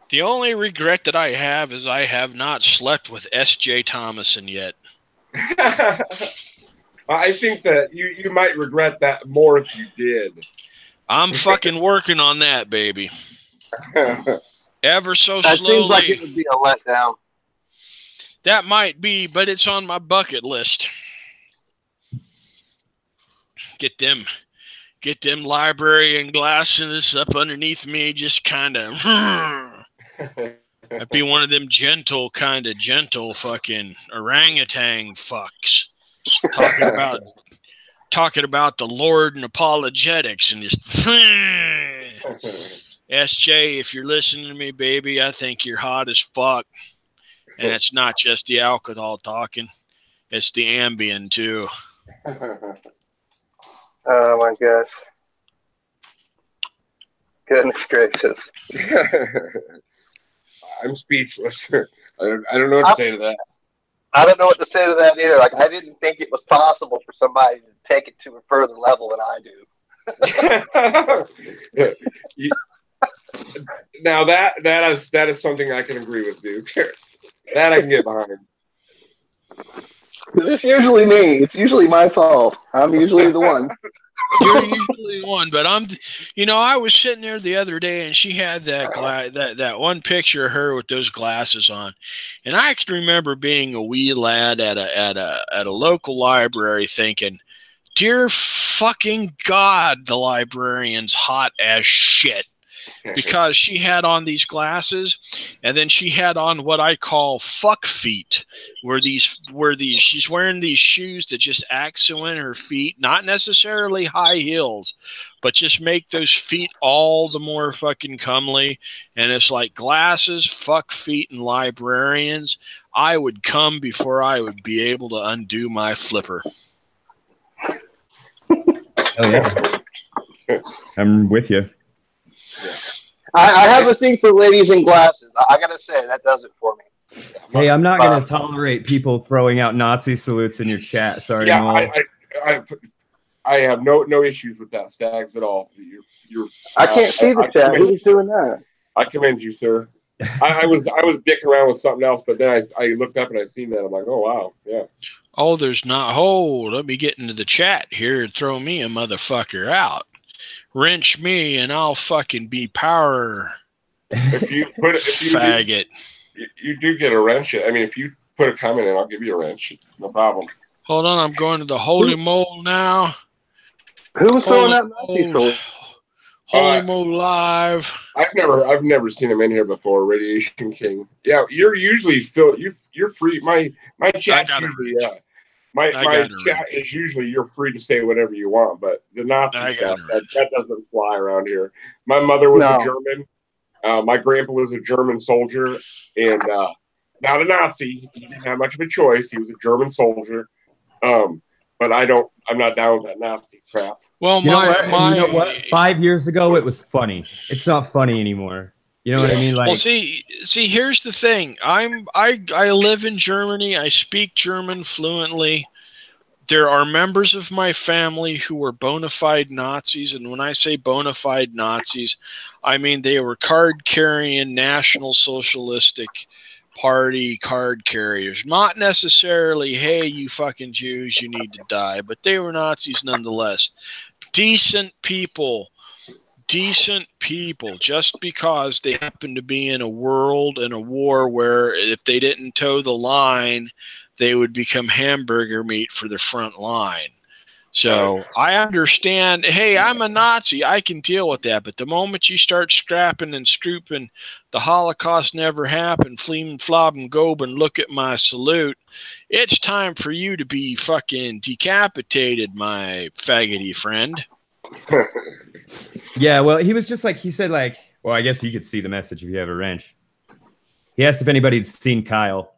The only regret that I have is I have not slept with S.J. Thomason yet. I think that you might regret that more if you did. I'm fucking working on that, baby. Ever so that slowly. Seems like it would be a letdown. That might be, but it's on my bucket list. Get them librarian glasses up underneath me, just kind of. I'd be one of them gentle fucking orangutan fucks talking about the Lord and apologetics and just. SJ, if you're listening to me, baby, I think you're hot as fuck. And it's not just the alcohol talking; it's the Ambien too. Oh my gosh. Goodness gracious. I'm speechless. I don't know what to say to that. I don't know what to say to that either. Like, I didn't think it was possible for somebody to take it to a further level than I do. Now that is something I can agree with, Duke. That I can get behind. It's usually me. It's usually my fault. I'm usually the one. You're usually the one, but I was sitting there the other day, and she had that one picture of her with those glasses on, and I can remember being a wee lad at a local library, thinking, "Dear fucking God, the librarian's hot as shit." Because she had on these glasses, and then she had on what I call fuck feet, where she's wearing these shoes that just accent her feet, not necessarily high heels, but just make those feet all the more fucking comely. And it's like glasses, fuck feet, and librarians. I would come before I would be able to undo my flipper. Oh yeah, I'm with you. I have a thing for ladies in glasses. I gotta say, that does it for me. Hey, I'm not going to tolerate people throwing out Nazi salutes in your chat. Sorry. Yeah, I have no issues with that, Stags, at all. I can't see the chat. Who's doing that? I commend you, sir. I was dicking around with something else, but then I looked up and I seen that. I'm like, oh wow, yeah. Oh, there's not. Oh, let me get into the chat here and throw me a motherfucker out. Wrench me and I'll fucking be power. If you faggot. You do get a wrench. I mean, if you put a comment in, I'll give you a wrench. No problem. Hold on, I'm going to the Holy Mole now. Who's throwing out Nazi salute? Holy Mole Live. I've never seen him in here before. Radiation King. Yeah, you're usually you're free. My chat usually My chat is usually you're free to say whatever you want, but the Nazi stuff that doesn't fly around here. My mother was a German. My grandpa was a German soldier, and not a Nazi. He didn't have much of a choice. He was a German soldier. But I'm not down with that Nazi crap. Well, you know what? 5 years ago, it was funny. It's not funny anymore. You know what I mean? Like, well, see, here's the thing. I live in Germany. I speak German fluently. There are members of my family who were bona fide Nazis, and when I say bona fide Nazis, I mean they were card-carrying National Socialistic Party card carriers. Not necessarily, hey, you fucking Jews, you need to die, but they were Nazis nonetheless. Decent people. Just because they happen to be in a world and a war where if they didn't toe the line, they would become hamburger meat for the front line. So I understand, hey, I'm a Nazi, I can deal with that. But the moment you start scrapping and strooping, the Holocaust never happened, fleem, flob, and gob, and look at my salute, it's time for you to be fucking decapitated, my faggoty friend. Yeah, well, he was just like, he said like, well, I guess you could see the message if you have a wrench. He asked if anybody'd seen Kyle.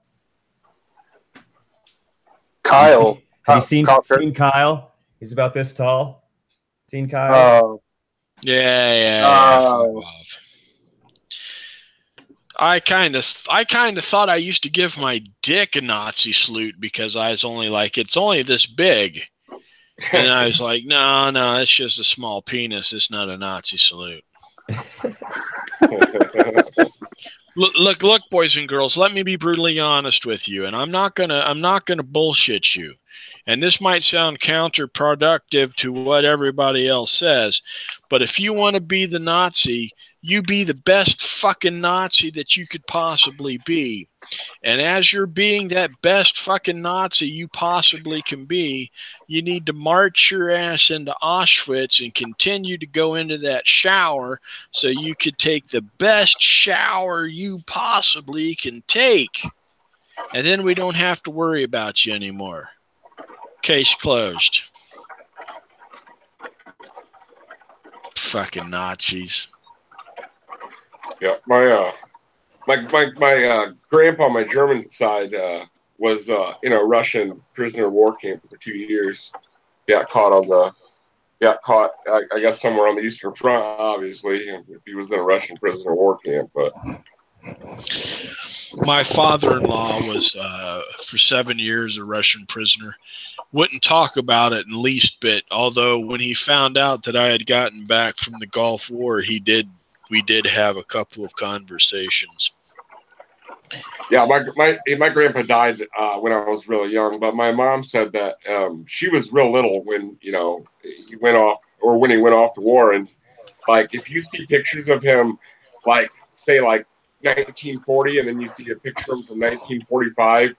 Kyle. Have you seen Kyle? He's about this tall. Seen Kyle? Oh. Yeah. I kind of thought I used to give my dick a Nazi salute because I was only like, it's only this big. And I was like, no, it's just a small penis. It's not a Nazi salute. Look, boys and girls, let me be brutally honest with you, and I'm not gonna bullshit you. And this might sound counterproductive to what everybody else says, but if you want to be the Nazi, you be the best fucking Nazi that you could possibly be. And as you're being that best fucking Nazi you possibly can be, you need to march your ass into Auschwitz and continue to go into that shower so you could take the best shower you possibly can take. And then we don't have to worry about you anymore. Case closed. Fucking Nazis. Yeah, my grandpa on my German side was in a Russian prisoner of war camp for 2 years. Got caught, I guess, somewhere on the Eastern Front, obviously. He was in a Russian prisoner of war camp, but. My father-in-law was, for 7 years, a Russian prisoner. Wouldn't talk about it in least bit, although when he found out that I had gotten back from the Gulf War, we did have a couple of conversations. Yeah, my grandpa died when I was really young, but my mom said that she was real little when he went off to war, and like if you see pictures of him, like say like 1940, and then you see a picture of him from 1945,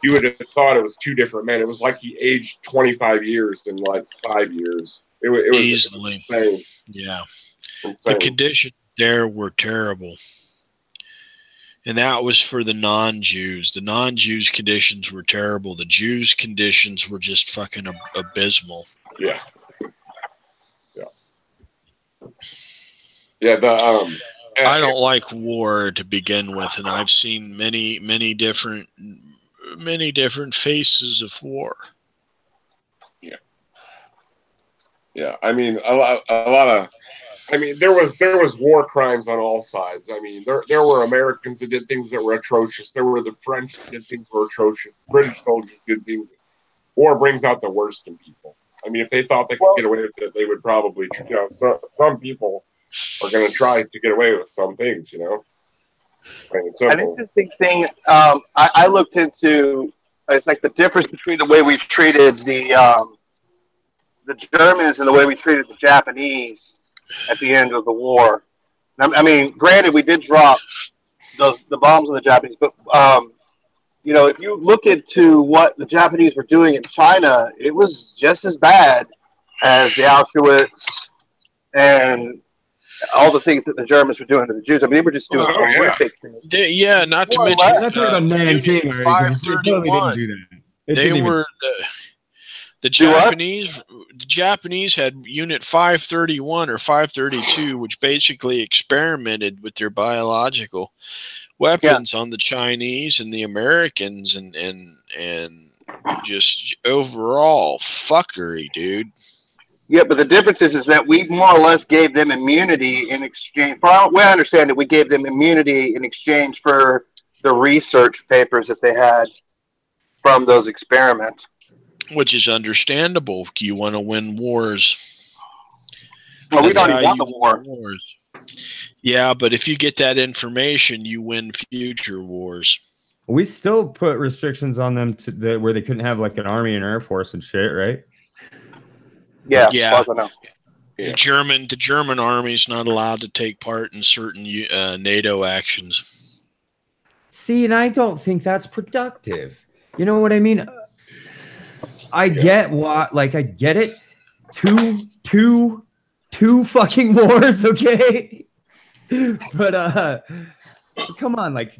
you would have thought it was two different men. It was like he aged 25 years in like 5 years. It was easily insane. Yeah, insane. The conditions there were terrible. And that was for the non-Jews. The non-Jews conditions were terrible. The Jews conditions were just fucking abysmal. Yeah. Yeah. I don't like war to begin with, and I've seen many different faces of war. Yeah. I mean, a lot of. I mean, there was war crimes on all sides. I mean, there were Americans that did things that were atrocious. There were the French that did things that were atrocious. British soldiers did things. War brings out the worst in people. I mean, if they thought they could get away with it, they would probably. Some people are going to try to get away with some things. Plain and simple. An interesting thing I looked into. It's like the difference between the way we treated the Germans and the way we treated the Japanese at the end of the war. I mean, granted, we did drop the bombs on the Japanese, but if you look into what the Japanese were doing in China, it was just as bad as the Auschwitz and all the things that the Germans were doing to the Jews. I mean, they were just doing horrific things. Not to mention Not talking about Nanking. They totally didn't do that. They were the Japanese. The Japanese had Unit 531 or 532, which basically experimented with their biological weapons on the Chinese and the Americans, and just overall fuckery, dude. Yeah, but the difference is that we more or less gave them immunity in exchange. From what I understand, that we gave them immunity in exchange for the research papers that they had from those experiments. Which is understandable. You want to win wars. Well, we don't want the war. Wars. Yeah, but if you get that information, you win future wars. We still put restrictions on them where they couldn't have like an army and air force and shit, right? Yeah. The German army's not allowed to take part in certain NATO actions. See, and I don't think that's productive. You know what I mean? I get I get it. Two fucking wars, okay? But come on, like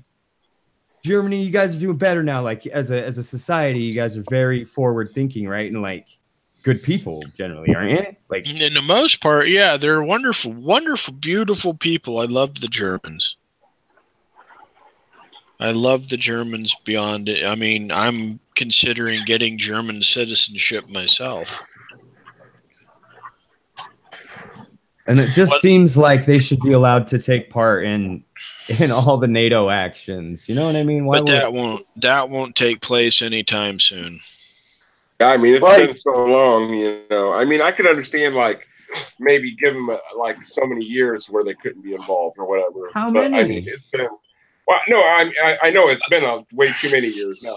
Germany, you guys are doing better now. Like as a society, you guys are very forward thinking, right? And like good people generally, aren't you? Like in the most part, yeah, they're wonderful, wonderful, beautiful people. I love the Germans. I love the Germans beyond it. I mean, I'm considering getting German citizenship myself. And it just seems like they should be allowed to take part in all the NATO actions. You know what I mean? That won't take place anytime soon. I mean, it's been so long, I mean, I could understand like maybe give them like so many years where they couldn't be involved or whatever. How many? I mean, it's been. Well, no, I know it's been way too many years now.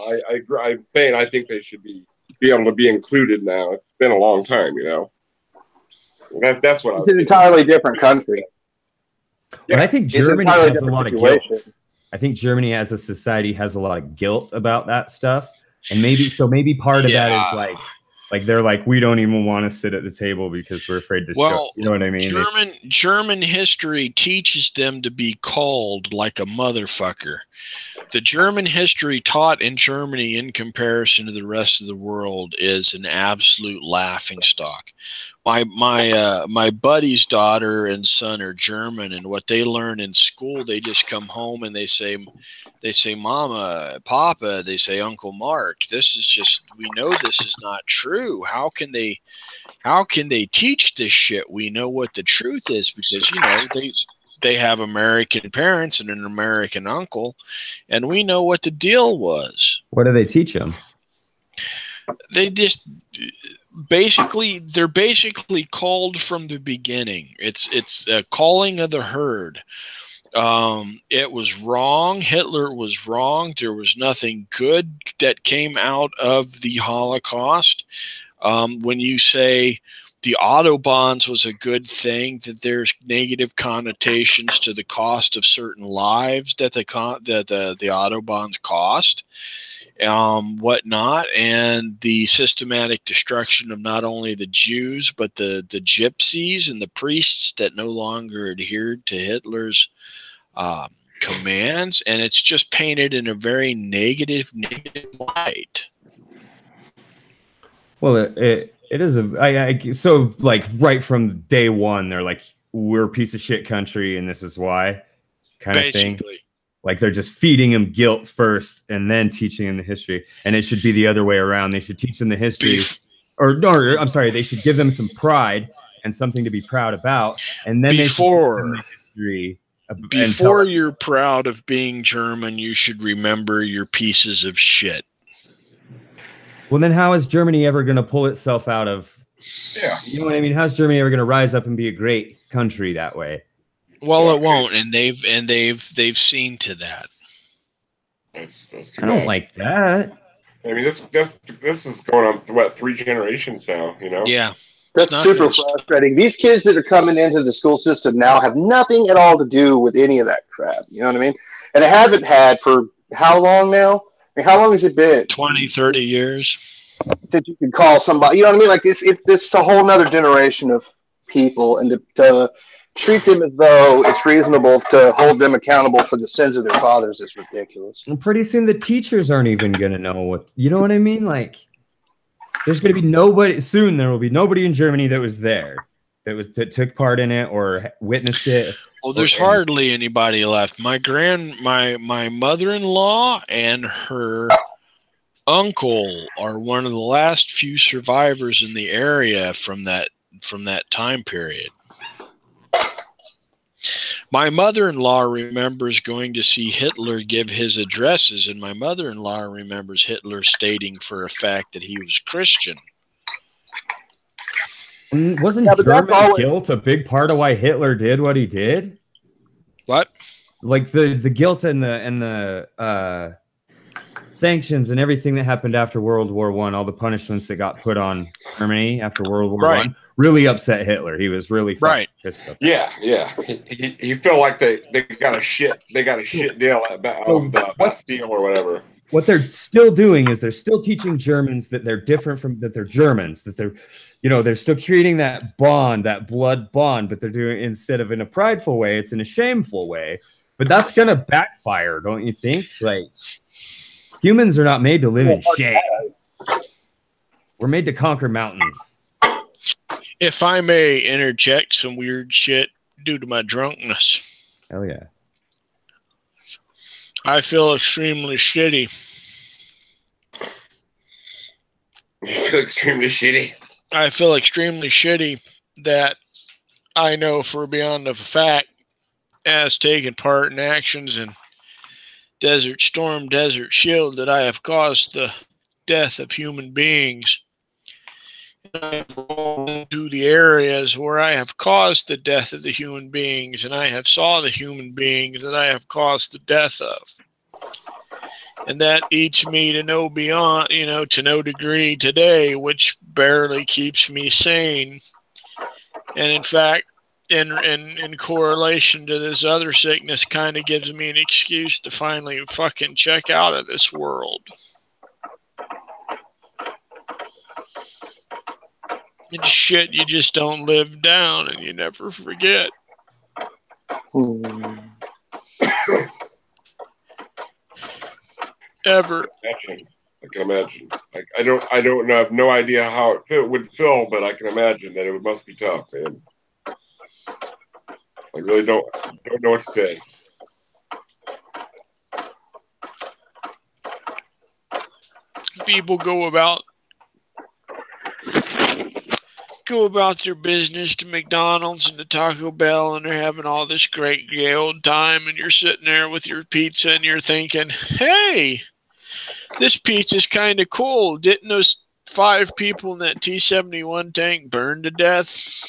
I'm saying I think they should be be able to be included now. It's been a long time, you know. That's what I was It's an entirely different country. But I think It's an Germany entirely has a different lot of situation. guilt. I think Germany as a society has a lot of guilt about that stuff. And maybe part of that is like they're like, we don't even want to sit at the table because we're afraid to show. You know what I mean? German history teaches them to be called like a motherfucker. The German history taught in Germany in comparison to the rest of the world is an absolute laughingstock. My buddy's daughter and son are German, and what they learn in school, they just come home and they say, Mama, Papa, they say, Uncle Mark, this is just, we know this is not true. How can they teach this shit? We know what the truth is because, you know, they have American parents and an American uncle, and we know what the deal was. What do they teach them? They just they're basically called from the beginning. It's a calling of the herd. It was wrong. Hitler was wrong. There was nothing good that came out of the Holocaust. When you say the Autobahns was a good thing, that there's negative connotations to the cost of certain lives that the Autobahns cost, whatnot, and the systematic destruction of not only the Jews but the gypsies and the priests that no longer adhered to Hitler's commands, and it's just painted in a very negative light. Well, it is so like right from day one, they're like, we're a piece of shit country, and this is why, kind of thing. Like they're just feeding them guilt first, and then teaching them the history. And it should be the other way around. They should teach them the history, they should give them some pride and something to be proud about, and then before they should teach them the history. Before you're proud of being German, you should remember your pieces of shit. Well, then how is Germany ever going to pull itself out of? Yeah, you know what I mean. How's Germany ever going to rise up and be a great country that way? Well, it won't, and they've seen to that. That's I don't like that. I mean, this is going on what, 3 generations now, you know? Yeah. That's super frustrating. These kids that are coming into the school system now have nothing at all to do with any of that crap. You know what I mean? And I haven't had for how long now? I mean, how long has it been? 20, 30 years. That you can call somebody, you know what I mean? Like this is a whole nother generation of people, and to treat them as though it's reasonable to hold them accountable for the sins of their fathers is ridiculous. And pretty soon the teachers aren't even going to know what, you know what I mean? Like, there's going to be nobody, soon there will be nobody in Germany that was there, that took part in it or witnessed it. Well, there's hardly anybody left. My mother-in-law and her uncle are one of the last few survivors in the area from that time period. My mother-in-law remembers going to see Hitler give his addresses, and my mother-in-law remembers Hitler stating for a fact that he was Christian. Wasn't German guilt a big part of why Hitler did what he did? What? Like the guilt and the sanctions and everything that happened after World War I, all the punishments that got put on Germany after World War I, really upset Hitler. He was really pissed off. Yeah. He felt like they got a shit deal about the Bastille or whatever. What they're still doing is they're still teaching Germans that they're different from, that they're Germans, that they're, you know, they're still creating that bond, that blood bond, but they're doing, instead of in a prideful way, it's in a shameful way. But that's going to backfire, don't you think? Like, humans are not made to live in shame. We're made to conquer mountains. If I may interject some weird shit due to my drunkenness. Hell yeah. I feel extremely shitty. You feel extremely shitty? I feel extremely shitty that I know for beyond of a fact, as taking part in actions in Desert Storm, Desert Shield, that I have caused the death of human beings. I have rolled into the areas where I have caused the death of the human beings, and I have saw the human beings that I have caused the death of. And that eats me to no beyond, to no degree today, which barely keeps me sane. And in fact, in correlation to this other sickness, kind of gives me an excuse to finally fucking check out of this world. And shit you just don't live down and you never forget. Ever. I can imagine. I don't know. I have no idea how it would feel, but I can imagine that it must be tough, man. I really don't know what to say. People go about their business to McDonald's and to Taco Bell, and they're having all this great gay old time, and you're sitting there with your pizza and you're thinking, hey, this pizza's kind of cool. Didn't those 5 people in that T-71 tank burn to death?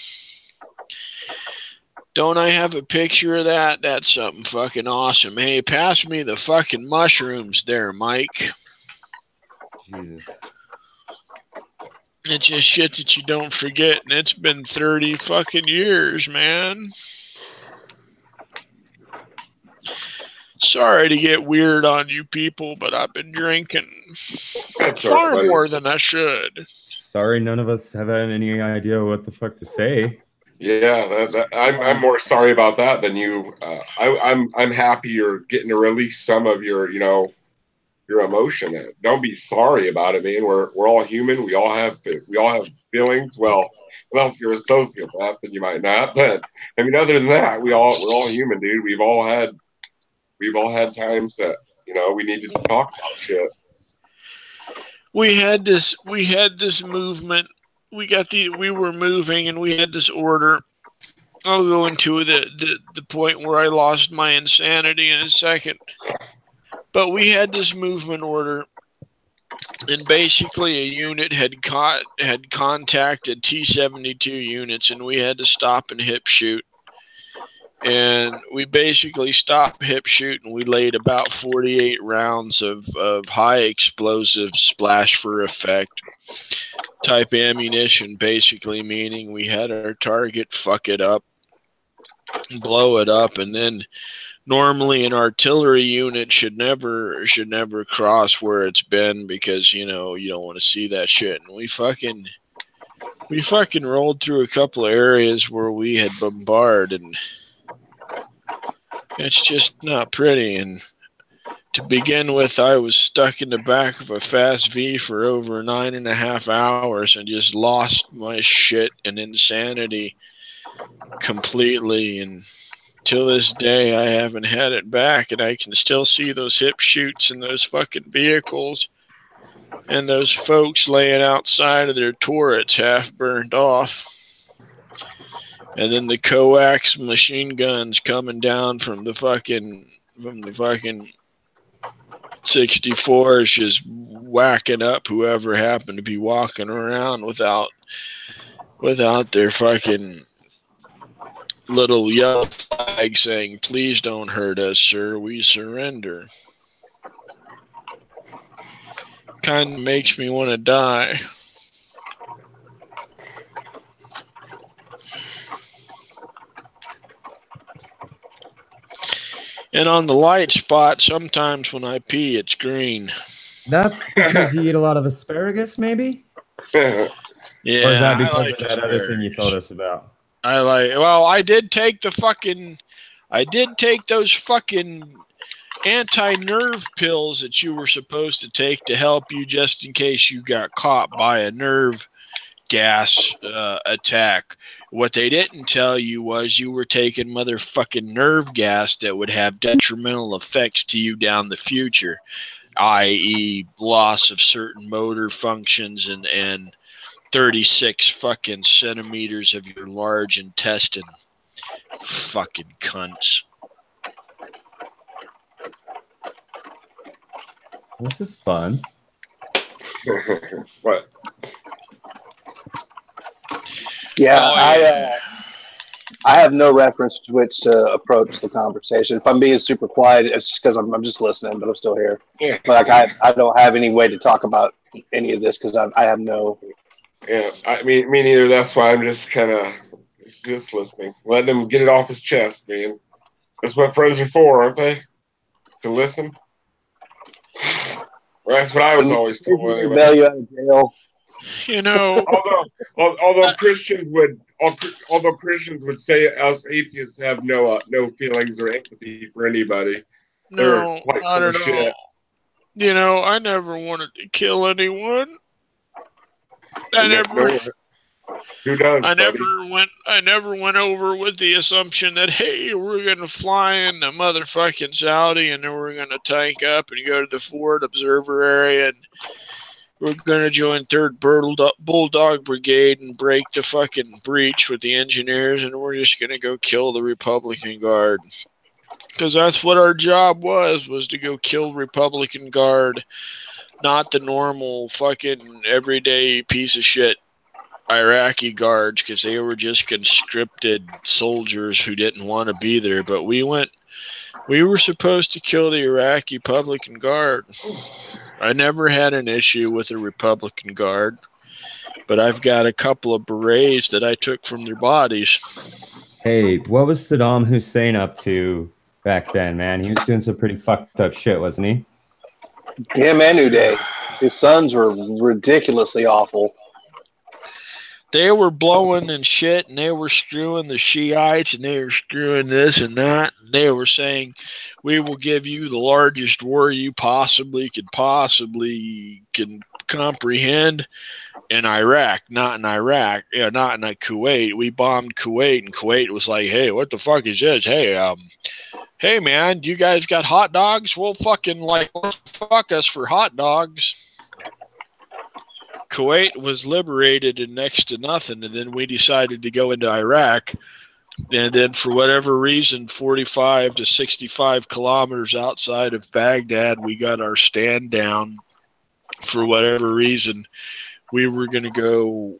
Don't I have a picture of that? That's something fucking awesome. Hey, pass me the fucking mushrooms there, Mike. Jesus. It's just shit that you don't forget, and it's been 30 fucking years, man. Sorry to get weird on you people, but I've been drinking far more than I should. Sorry, none of us have had any idea what the fuck to say. Yeah, I'm more sorry about that than you. I'm happy you're getting to release some of your emotion. Don't be sorry about it, man. We're all human. We all have feelings. Well, if you're a sociopath, then you might not. But I mean, other than that, we're all human, dude. We've all had times that we needed to talk about shit. We had this movement. We were moving, and we had this order. I'll go into the point where I lost my insanity in a second. But we had this movement order, and basically a unit had contacted T-72 units, and we had to stop and hip shoot. And we basically stopped hip shoot, and we laid about 48 rounds of high explosive splash for effect type ammunition, basically meaning we had our target fuck it up, blow it up, and then normally an artillery unit should never cross where it's been, because you don't want to see that shit. And we fucking rolled through a couple of areas where we had bombarded, and it's just not pretty. And to begin with, I was stuck in the back of a Fast V for over 9.5 hours and just lost my shit and insanity completely. And till this day, I haven't had it back, and I can still see those hip shoots and those fucking vehicles and those folks laying outside of their turrets half burned off. And then the coax machine guns coming down from the fucking 64s just whacking up whoever happened to be walking around without their fucking little yellow flag saying, "Please don't hurt us, sir. We surrender." Kind of makes me want to die. And on the light spot, sometimes when I pee, it's green. That's because you eat a lot of asparagus, maybe? Yeah. Or is that because of that other thing you told us about? I did take those fucking anti-nerve pills that you were supposed to take to help you just in case you got caught by a nerve gas attack. What they didn't tell you was you were taking motherfucking nerve gas that would have detrimental effects to you down the future, i.e. loss of certain motor functions and 36 fucking centimeters of your large intestine. Fucking cunts. This is fun. What? Yeah, I have no reference to which to approach the conversation. If I'm being super quiet, it's just because I'm just listening, but I'm still here. Yeah. But like I don't have any way to talk about any of this because I have no. Yeah. I mean, me neither. That's why I'm just kind of just listening, letting him get it off his chest, man. That's what friends are for, aren't they? To listen. Well, that's what I was always told. Anyway. Bail you out of jail. You know, Although Christians would say us atheists have no feelings or empathy for anybody. They're no, quite not full of at shit. all. You know, I never wanted to kill anyone. Who does? I buddy? never went over with the assumption that, hey, we're gonna fly in the motherfucking Saudi and then we're gonna tank up and go to the Ford Observer area and we're gonna join 3rd Bulldog Brigade and break the fucking breach with the engineers and we're just gonna go kill the Republican Guard. Because that's what our job was to go kill Republican Guard, not the normal fucking everyday piece of shit Iraqi guards, because they were just conscripted soldiers who didn't want to be there. But we were supposed to kill the Iraqi Republican Guard. I never had an issue with the Republican Guard, but I've got a couple of berets that I took from their bodies. Hey, what was Saddam Hussein up to back then, man? He was doing some pretty fucked up shit, wasn't he? Yeah, Manu Day. His sons were ridiculously awful. They were blowing and shit, and they were screwing the Shiites, and they were screwing this and that. And they were saying, we will give you the largest war you possibly can comprehend in Iraq, not in Iraq, not in Kuwait. We bombed Kuwait, and Kuwait was like, hey, what the fuck is this? Hey, man, you guys got hot dogs? We'll fucking, fuck us for hot dogs. Kuwait was liberated in next to nothing, and then we decided to go into Iraq. And then for whatever reason, 45 to 65 kilometers outside of Baghdad, we got our stand down. For whatever reason, we were gonna go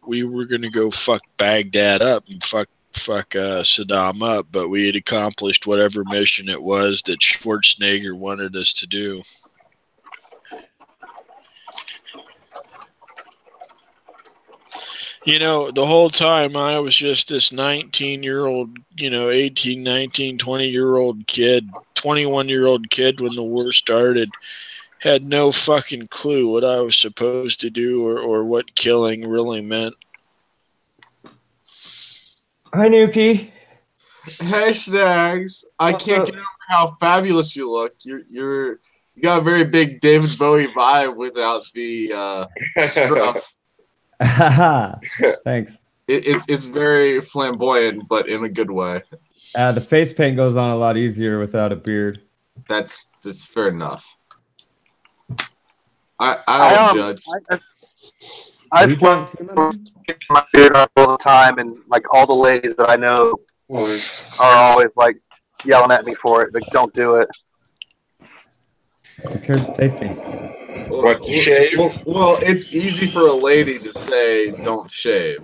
fuck Baghdad up and fuck Saddam up, but we had accomplished whatever mission it was that Schwarzenegger wanted us to do. You know, the whole time I was just this 19-year-old, 18, 19, 20-year-old kid, 21-year-old kid when the war started, had no fucking clue what I was supposed to do or what killing really meant. Hi, Nuki. Hey, Snags. I can't get over how fabulous you look. You got a very big David Bowie vibe without the scruff. Thanks. It's very flamboyant, but in a good way. The face paint goes on a lot easier without a beard. That's fair enough. I don't judge. I get my beard up all the time, and like all the ladies that I know are always like yelling at me for it. Like, don't do it. Who cares what they think? What, to shave? Well, it's easy for a lady to say don't shave.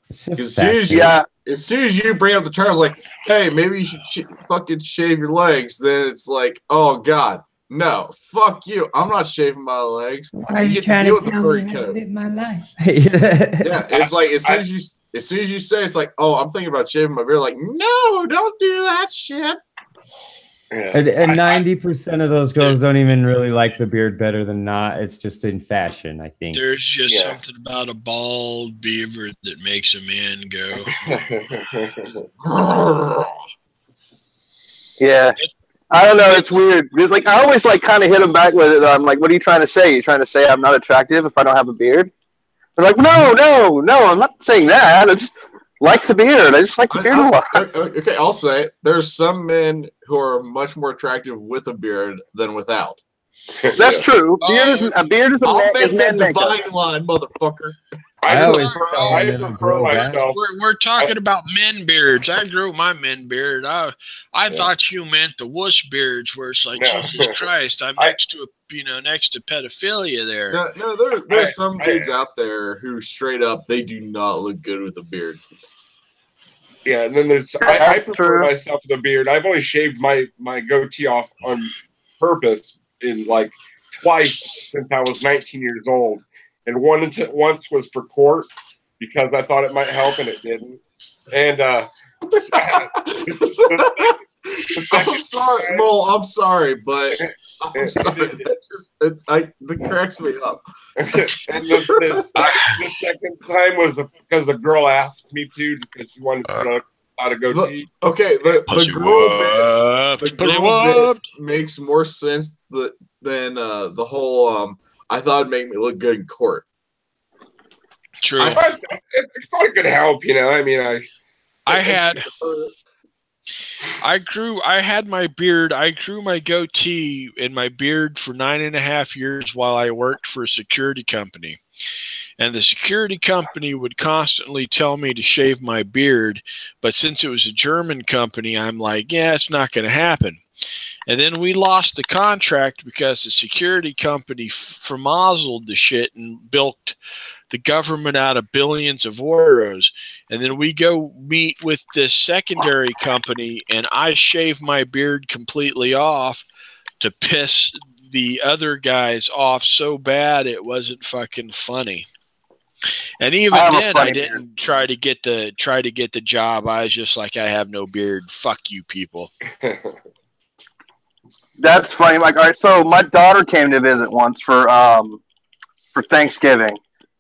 It's just As soon as you bring up the terms like, hey, maybe you should fucking shave your legs, then it's like, oh god, no, fuck you. I'm not shaving my legs. Why are you trying to tell me how to live my life? Yeah, it's like as soon as you say it's like, oh, I'm thinking about shaving my beard, like, no, don't do that shit. Yeah. And 90% of those girls don't even really like the beard better than not. It's just in fashion, I think. There's just something about a bald beaver that makes a man go. Yeah. I don't know. It's weird. It's like I always like kind of hit them back with it. I'm like, what are you trying to say? You trying to say I'm not attractive if I don't have a beard? They're like, no. I'm not saying that. I just like the beard. I just like the beard a lot. Okay, I'll say it. There's some men who are much more attractive with a beard than without. That's true. A beard is a I'll man. make that makeup. dividing line, motherfucker. I always prefer myself. We're talking about men beards. I grew my men beard. I thought you meant the wuss beards, where it's like, Jesus Christ, I'm next to pedophilia there. No, there's some dudes out there who straight up they do not look good with a beard. Yeah, and then there's I prefer myself with a beard. I've only shaved my goatee off on purpose in like twice since I was 19 years old, and once was for court because I thought it might help and it didn't. And I'm sorry, Mole. I'm sorry, but I'm sorry. That cracks me up. And the second time was because a girl asked me to because she wanted to know how to go see. Okay, the girl bit makes more sense than the whole. I thought it'd make me look good in court. True. I thought it could help. You know, I mean, I had my beard. I grew my goatee and my beard for 9.5 years while I worked for a security company. And the security company would constantly tell me to shave my beard. But since it was a German company, I'm like, yeah, it's not going to happen. And then we lost the contract because the security company framazeled the shit and bilked the government out of billions of euros. And then we go meet with this secondary company, and I shave my beard completely off to piss the other guys off so bad it wasn't fucking funny. And even then, I didn't try to get the job. I was just like, I have no beard. Fuck you, people. That's funny. Like, all right, so my daughter came to visit once for Thanksgiving,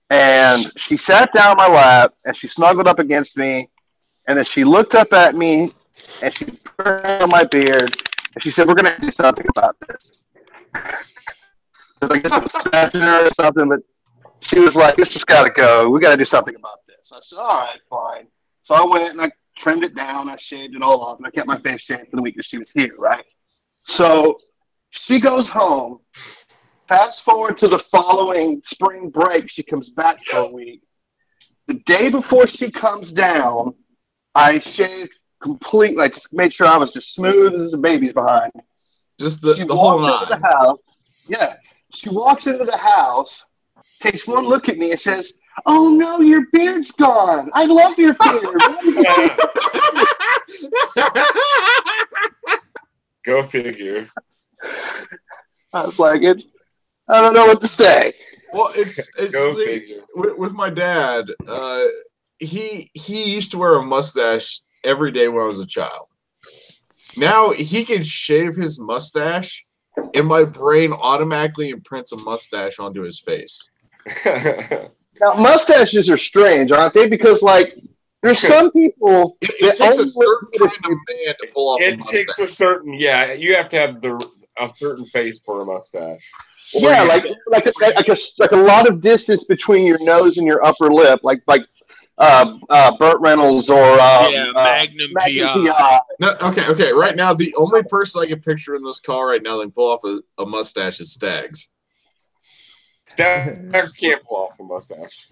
and she sat down on my lap and she snuggled up against me, and then she looked up at me and she put her hand on my beard and she said, "We're gonna do something about this." I guess it was scratching her or something, but she was like, "This just gotta go. We gotta do something about this." I said, "All right, fine." So I went and I trimmed it down. I shaved it all off, and I kept my face shaved for the week that she was here, right? So she goes home. Fast forward to the following spring break, she comes back for a week. The day before she comes down, I shaved completely. I just made sure I was just smooth as the baby's behind. Just the whole nine. The house. Yeah. She walks into the house, takes one look at me, and says, "Oh no, your beard's gone. I love your beard." Go figure. I was like, I don't know what to say. Well, it's with my dad. He used to wear a mustache every day when I was a child. Now he can shave his mustache, and my brain automatically imprints a mustache onto his face. Now, mustaches are strange, aren't they? Because, like, there's some people. It takes a certain kind of man to pull off a mustache. It takes a certain, you have to have a certain face for a mustache. Yeah, like a lot of distance between your nose and your upper lip, like Burt Reynolds or Magnum PI. No, okay. Right now, the only person I can picture in this call right now that can pull off a mustache is Stags. Stags can't pull off a mustache.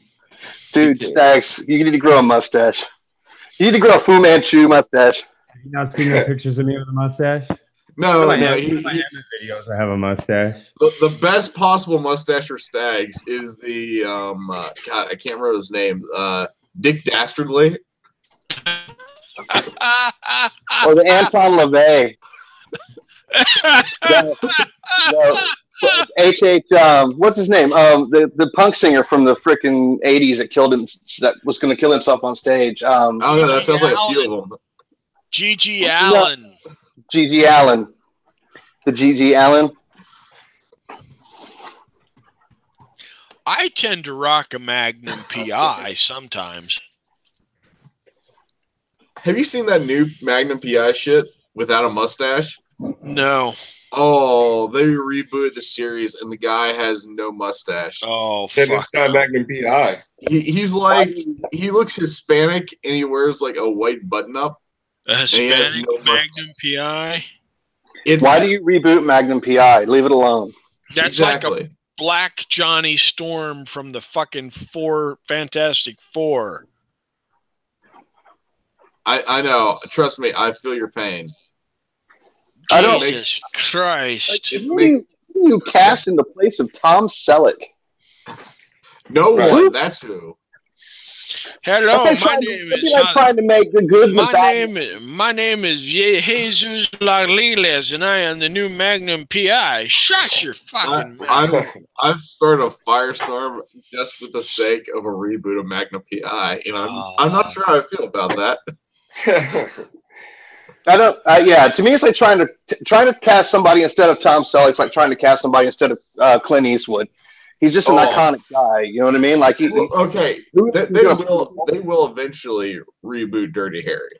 Dude, Stags, you need to grow a mustache. You need to grow a Fu Manchu mustache. Have you not seen the pictures of me with a mustache? No. My videos, I have a mustache. The best possible mustache for Stags is the God, I can't remember his name. Dick Dastardly. Or the Anton LaVey. What's his name? The punk singer from the frickin' 80s that was going to kill himself on stage. I don't know. That sounds like a few of them. G.G. Allen. G.G. Allen. The G.G. Allen. I tend to rock a Magnum PI sometimes. Have you seen that new Magnum PI shit without a mustache? No. Oh, they rebooted the series and the guy has no mustache. Oh, fuck. It's not Magnum PI. He's like, he looks Hispanic and he wears like a white button up. A Hispanic Magnum PI? Why do you reboot Magnum PI? Leave it alone. That's exactly. Like a Black Johnny Storm from the fucking Fantastic Four. I know. Trust me, I feel your pain. Jesus Christ. Who do you cast in the place of Tom Selleck? No one. That's who. Hello, That's my like name it'd be is. like trying to make the good My look bad. my name is Jesus Lagriles, and I am the new Magnum PI. Shut your fucking mouth. I've started a firestorm just for the sake of a reboot of Magnum PI, and I'm not sure how I feel about that. I don't. Yeah, to me, it's like trying to cast somebody instead of Tom Selleck. It's like trying to cast somebody instead of Clint Eastwood. He's just an iconic guy. You know what I mean? Like, well, okay, they will eventually reboot Dirty Harry.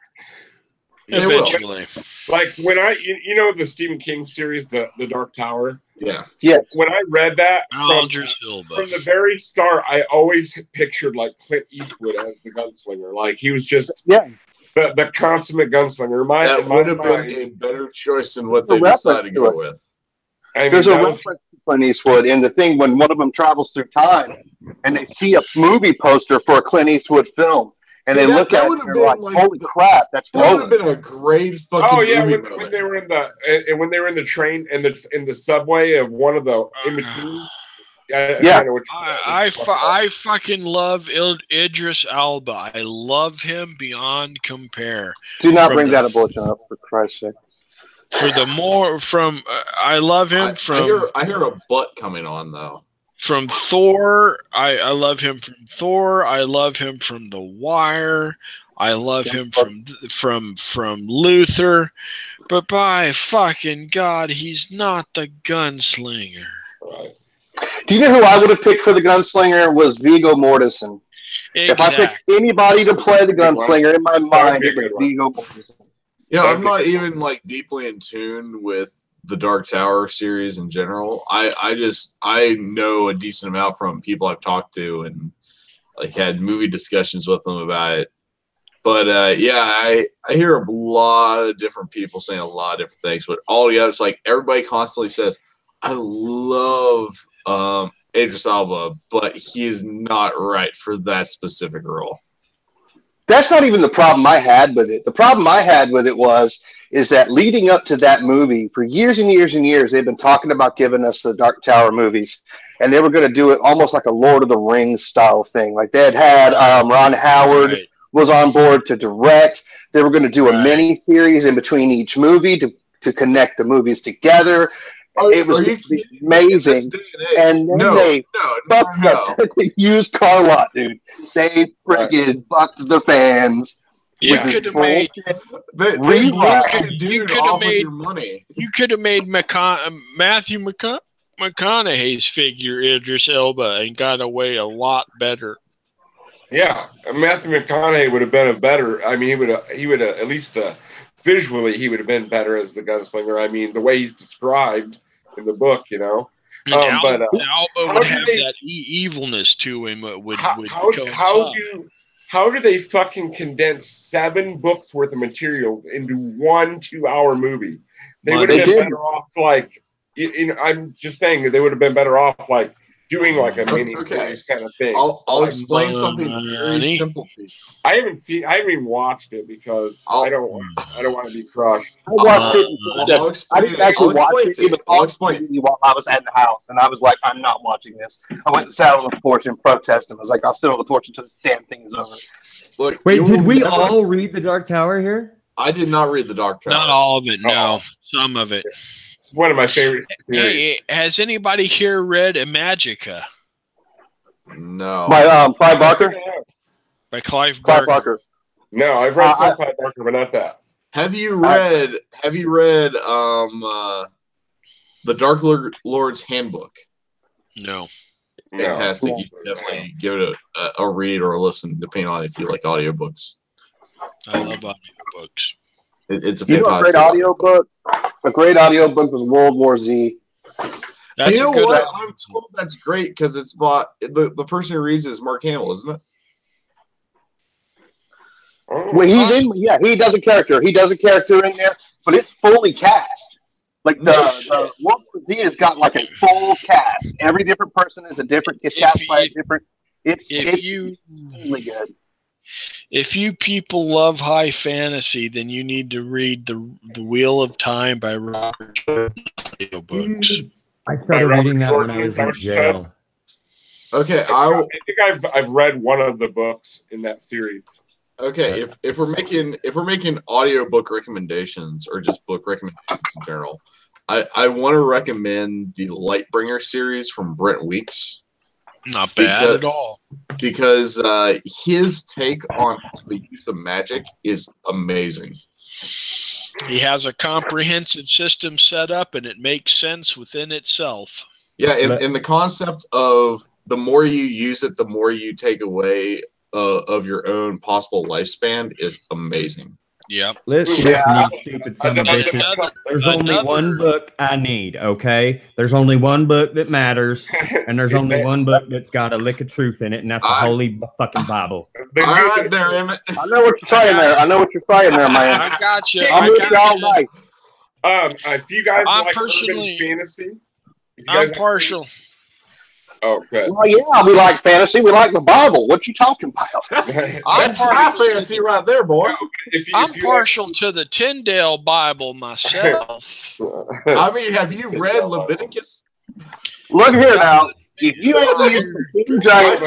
They Eventually. will. Like when you know the Stephen King series, the Dark Tower. Yeah. Yes. When I read that from the very start, I always pictured like Clint Eastwood as the gunslinger. Like he was just the consummate gunslinger. That would have been a better choice than what they decided to go with. I mean, there's a reference to Clint Eastwood in the thing when one of them travels through time and they see a movie poster for a Clint Eastwood film. And they look at it and they're like, "Holy crap, that's That would have been a great fucking movie. When they were in the train and in the subway of one of the in between. I fucking love Idris Elba. I love him beyond compare. Do not bring that abortion up, for Christ's sake. I love him I hear a butt coming on though. From Thor, I love him from Thor. I love him from The Wire. I love him from Luther. But by fucking God, he's not the gunslinger. Right. Do you know who I would have picked for the gunslinger was Viggo Mortensen? Exactly. If I picked anybody to play the gunslinger in my mind, it was Viggo Mortensen. You know, I'm not even like deeply in tune with the Dark Tower series in general. I know a decent amount from people I've talked to and like had movie discussions with them about it. But I hear a lot of different people saying a lot of different things. But all together, it's like everybody constantly says, "I love Idris Elba, but he is not right for that specific role." That's not even the problem I had with it. The problem I had with it is that leading up to that movie, for years and years and years, they've been talking about giving us the Dark Tower movies, and they were going to do it almost like a Lord of the Rings style thing. Like they had Ron Howard was on board to direct. They were going to do a mini series in between each movie to connect the movies together. It was amazing. And then they fucked us at the used car lot, dude. They freaking fucked the fans. You could have made Matthew McConaughey's figure Idris Elba and got away a lot better. Yeah, Matthew McConaughey would have been a better. I mean, he would have at least visually he would have been better as the gunslinger. I mean, the way he's described in the book, you know. Alba would have that evilness to him. How do they fucking condense 7 books worth of materials into 1 2-hour movie? They would have been better off like. I'm just saying that they would have been better off like doing like a mini series kind of thing. I'll explain something very simple to you. I haven't even watched it because I don't want to be crushed. I watched it. I didn't actually watch it. It was on TV while I was at the house, and I was like, I'm not watching this. I went and sat on the porch and protested. I was like, I'll sit on the porch until this damn thing is over. Look, wait, did we all read the Dark Tower here? I did not read the Dark Tower. Not all of it, no. Some of it. It's one of my favorite series. Hey, has anybody here read Imagica? No. By Clive Barker? By Clive Barker. No, I've read some Clive Barker, but not that. Have you read the Dark Lord's Handbook? No. Fantastic. You should definitely give it a read or a listen, depending on if you like audiobooks. I love audiobooks. It's a fantastic audiobook. A great audiobook was World War Z. You know what? I'm told that's great because it's bought the person who reads it is Mark Hamill, isn't it? Well, he does a character. He does a character in there, but it's fully cast. Like the World War Z has got like a full cast. Every different person is cast by a different. It's really good. If you people love high fantasy, then you need to read the Wheel of Time by Robert Jordan audiobooks. I started reading that when I was in jail. Okay, I think I've read one of the books in that series. Okay, if we're making audiobook recommendations or just book recommendations in general, I want to recommend the Lightbringer series from Brent Weeks. Not bad at all. Because his take on the use of magic is amazing. He has a comprehensive system set up, and it makes sense within itself. Yeah, and the concept of the more you use it, the more you take away of your own possible lifespan is amazing. Yep. Listen, you stupid son of bitches. There's only one book I need, okay? There's only one book that matters, and there's only one book that's got a lick of truth in it, and that's the Holy fucking Bible. All right, there, Emmett. I know what you're saying there. I know what you're saying there, man. I got you. I'm with you all night. If you guys I'm like personally- urban fantasy, I'm partial. Oh, good. Well, yeah, we like fantasy. We like the Bible. What you talking about? That's high fantasy right there, boy. I'm partial to the Tyndale Bible myself. I mean, have you read Leviticus? Look here now. If you had to use the King James,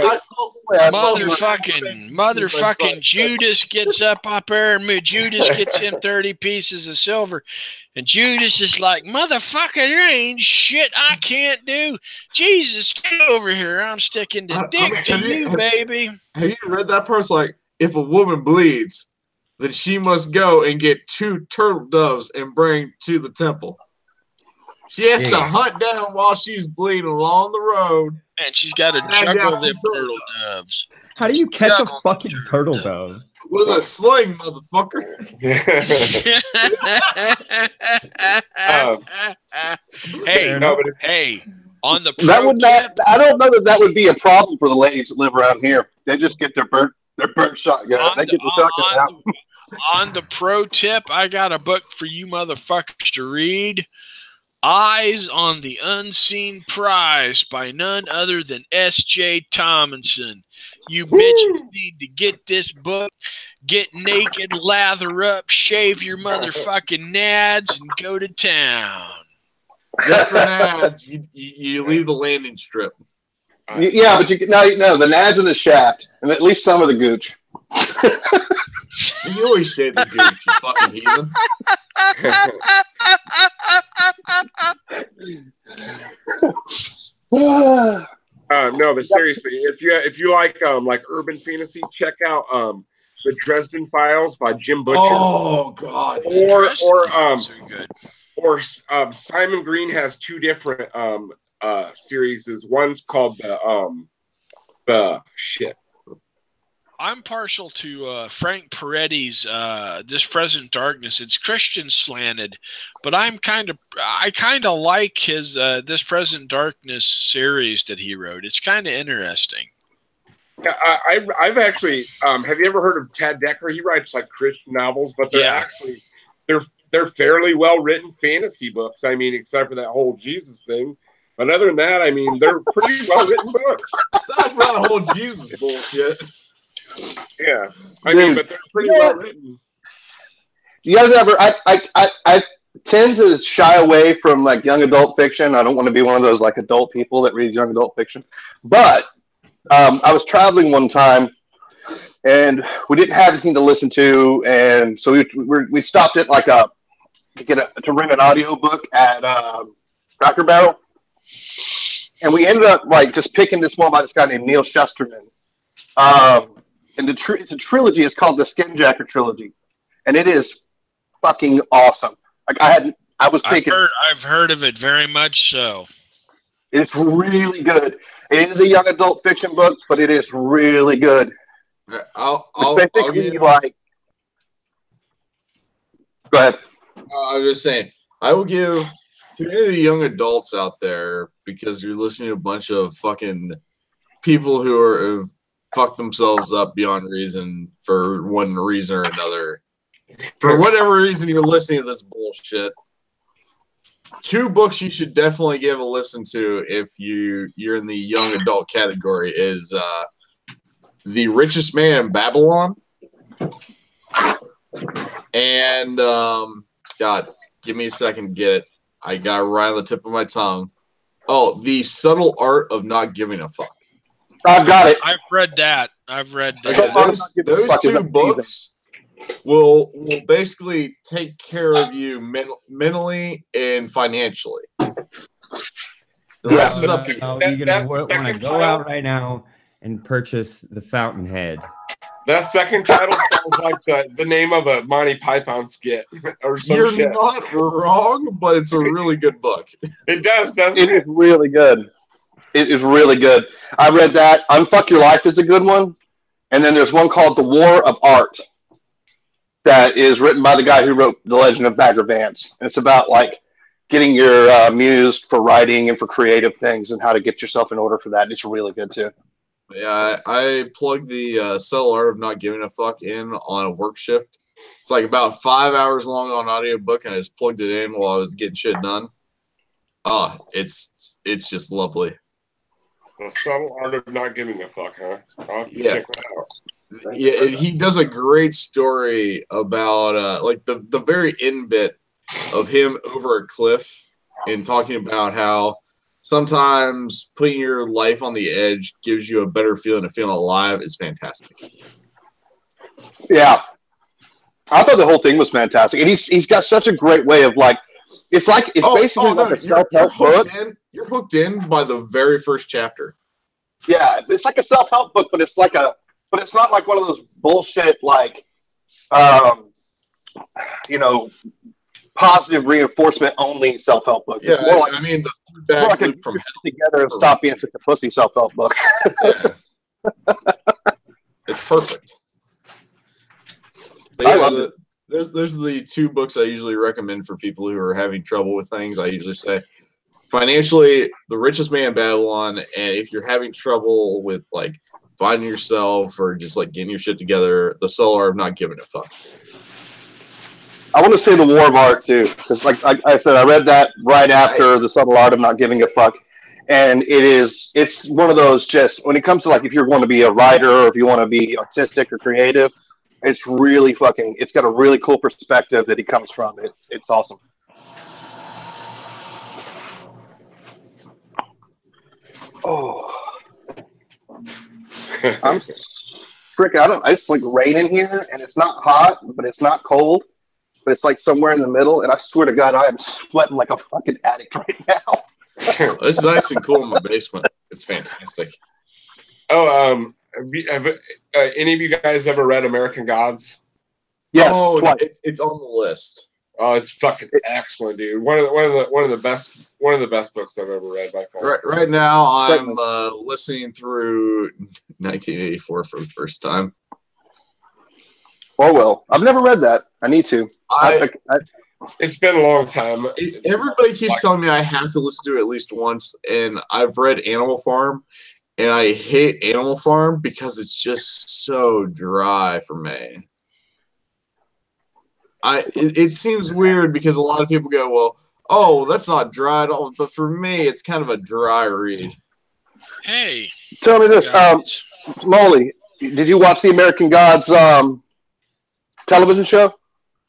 motherfucking Judas gets up there, and Judas gets him 30 pieces of silver. And Judas is like, motherfucker, there ain't shit I can't do. Jesus, get over here. I'm sticking the dick to you, baby. Have you read that part? It's like, if a woman bleeds, then she must go and get 2 turtle doves and bring to the temple. She has to hunt down while she's bleeding along the road. And she's got to juggle them turtle doves. How do you catch a fucking turtle dove? With a sling, motherfucker. Hey, on the pro that would not. I don't know that would be a problem for the ladies that live around here. They just get their bird shotgun. They get the shotgun out. On the pro tip, I got a book for you motherfuckers to read. Eyes on the Unseen Prize by none other than S.J. Tomlinson. You bitches need to get this book, get naked, lather up, shave your motherfucking nads, and go to town. Just the nads. You leave the landing strip. Yeah, but the nads and the shaft, and at least some of the gooch. You always say the gooch, you fucking heathen. No, but seriously, if you like urban fantasy, check out the Dresden Files by Jim Butcher. Oh God! Or Simon Green has 2 different series. One's called the shit. I'm partial to Frank Peretti's This Present Darkness. It's Christian slanted, but I kind of like his This Present Darkness series that he wrote. It's kind of interesting. Yeah, I've actually have you ever heard of Tad Decker? He writes like Christian novels, but they're fairly well written fantasy books. I mean, except for that whole Jesus thing. But other than that, I mean, they're pretty well written books. Aside from that whole Jesus bullshit. Yeah, I mean, but they're pretty well written. You guys ever? I tend to shy away from like young adult fiction. I don't want to be one of those like adult people that reads young adult fiction. But I was traveling one time, and we didn't have anything to listen to, and so we stopped at like to rent an audiobook at Cracker Barrel, and we ended up like just picking this one by this guy named Neil Shusterman. And it's a trilogy. It's called the Skinjacker trilogy, and it is fucking awesome. Like I've heard of it very much so. It's really good. It is a young adult fiction book, but it is really good. I'll give like. Go ahead. I was just saying, I will give to any of the young adults out there, because you're listening to a bunch of fucking people who have fucked themselves up beyond reason for one reason or another. For whatever reason you're listening to this bullshit. 2 books you should definitely give a listen to if you're in the young adult category is The Richest Man in Babylon. And God, give me a second to get it. I got it right on the tip of my tongue. Oh, The Subtle Art of Not Giving a Fuck. I've got it. I've read that. I've read that. Yeah, those two books will basically take care of you mentally and financially. The rest is up to you. You're gonna want to go out right now and purchase The Fountainhead. That second title sounds like the name of a Monty Python skit or some You're shit. not wrong, but it's a really good book. It does, doesn't it? It is really good. It is really good. I read that. Unfuck Your Life is a good one. And then there's one called The War of Art that is written by the guy who wrote The Legend of Bagger Vance. And it's about like getting your muse for writing and for creative things and how to get yourself in order for that. It's really good too. Yeah, I plugged the Subtle Art of Not Giving a Fuck in on a work shift. It's like about 5 hours long on audiobook, and I just plugged it in while I was getting shit done. Oh, it's just lovely. The Subtle Art of Not Giving a Fuck, huh? I'll have to Yeah. check that out. Yeah, he does a great story about like the very end bit of him over a cliff and talking about how sometimes putting your life on the edge gives you a better feeling of feeling alive is fantastic. Yeah. I thought the whole thing was fantastic. And he's got such a great way of like it's basically like a self-help book. You're hooked in by the very first chapter. Yeah, it's like a self-help book, but it's not like one of those bullshit like positive reinforcement only self-help book. It's more like, I mean, the feedback loop from hell together and stop being such a pussy self-help book. Yeah. It's perfect. But I love it. Those are the two books I usually recommend for people who are having trouble with things. I usually say financially, The Richest Man in Babylon, and if you're having trouble with like finding yourself or just like getting your shit together, The Subtle Art of Not Giving a Fuck. I want to say The War of Art too, because like I said, I read that right after The Subtle Art of Not Giving a Fuck, and it's one of those just when it comes to like if you're going to be a writer or if you want to be artistic or creative, it's really it's got a really cool perspective that he comes from. It's awesome. Oh, I'm freaking! It's like rain in here, and it's not hot, but it's not cold. But it's like somewhere in the middle, and I swear to God, I am sweating like a fucking addict right now. It's nice and cool in my basement. It's fantastic. Oh, have any of you guys ever read American Gods? Yes, oh, it's on the list. Oh, it's fucking excellent, dude. One of the best books I've ever read by far. Right now, I'm listening through 1984 for the first time. Orwell. I've never read that. I need to. It's been a long time. Everybody keeps telling me I have to listen to it at least once, and I've read Animal Farm, and I hate Animal Farm because it's just so dry for me. It seems weird because a lot of people go, well, oh, that's not dry at all. But for me, it's kind of a dry read. Hey. Tell me this, Molly, did you watch the American Gods television show?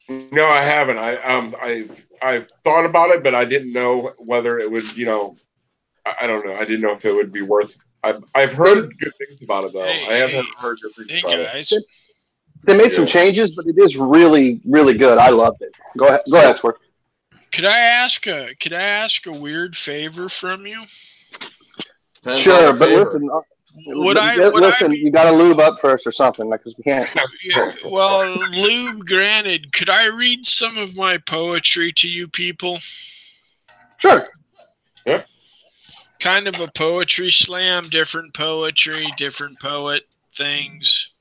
No, I haven't. I thought about it, but I didn't know whether it would, I don't know. I didn't know if it would be worth. I've heard good things about it though. I haven't heard good things about it. They made some changes, but it is really, really good. I loved it. Go ahead, Swerve. Could I ask a weird favor from you? Depends sure, on but the listen, you got to lube up first or something, because we can't. Yeah, well, lube granted. Could I read some of my poetry to you people? Sure. Yeah. Kind of a poetry slam, different poetry, different poet things.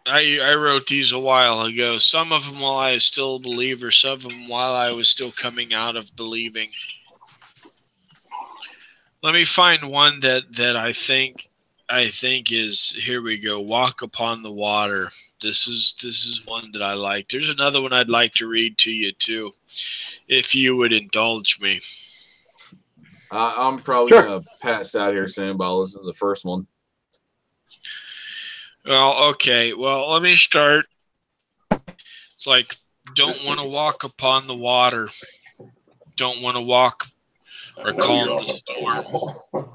I wrote these a while ago. Some of them while I was still a believer, some of them while I was still coming out of believing. Let me find one that I think is, here we go. Walk Upon the Water. This is one that I like. There's another one I'd like to read to you too, if you would indulge me. I'm probably gonna pass out here soon, but I'll listen to the first one. Well, okay. Well, let me start. It's like, don't want to walk upon the water. Don't want to walk or calm the storm.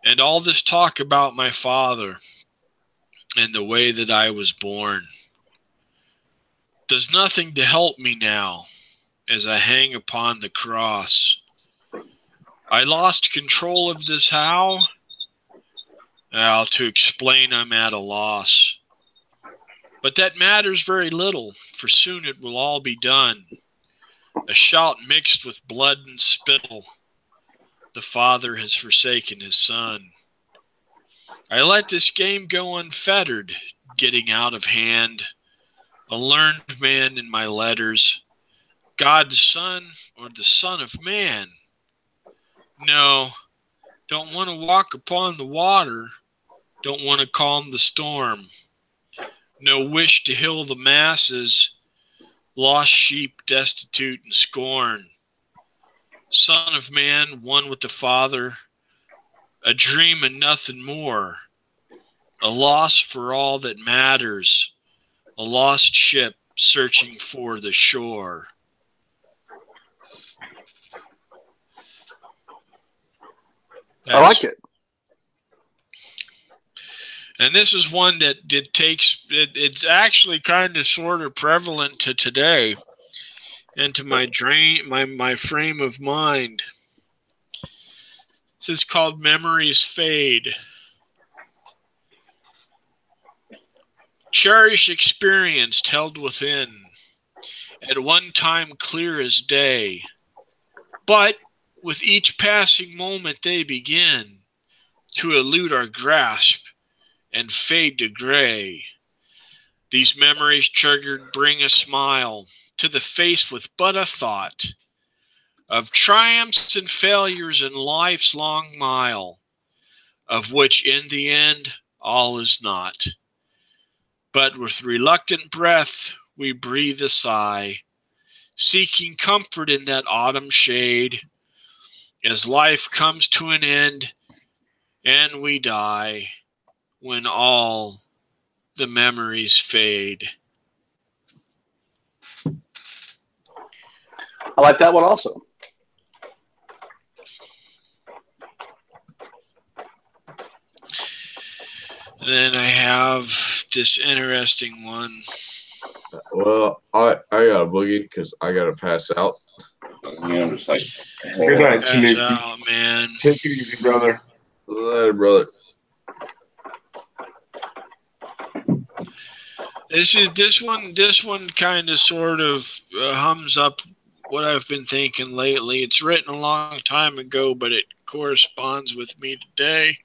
And all this talk about my father and the way that I was born does nothing to help me now as I hang upon the cross. I lost control of this how? Now, to explain, I'm at a loss. But that matters very little, for soon it will all be done. A shout mixed with blood and spittle. The Father has forsaken his Son. I let this game go unfettered, getting out of hand. A learned man in my letters. God's Son or the Son of Man? No, don't want to walk upon the water. Don't want to calm the storm. No wish to heal the masses. Lost sheep destitute and scorn. Son of Man, one with the Father. A dream and nothing more. A loss for all that matters. A lost ship searching for the shore. I like it. And this is one that it's actually kind of sort of prevalent to today and to my frame of mind. This is called Memories Fade. Cherished experience held within, at one time clear as day, but with each passing moment they begin to elude our grasp and fade to gray. These memories triggered bring a smile to the face with but a thought of triumphs and failures in life's long mile, of which in the end all is not. But with reluctant breath we breathe a sigh, seeking comfort in that autumn shade, as life comes to an end and we die, when all the memories fade. I like that one also. Then I have this interesting one. Well, I got a boogie because I got to pass out. Yeah, I'm just like, good night, Pass out, man. Take it easy, brother. Later, brother. This one kind of sort of hums up what I've been thinking lately. It's written a long time ago, but it corresponds with me today.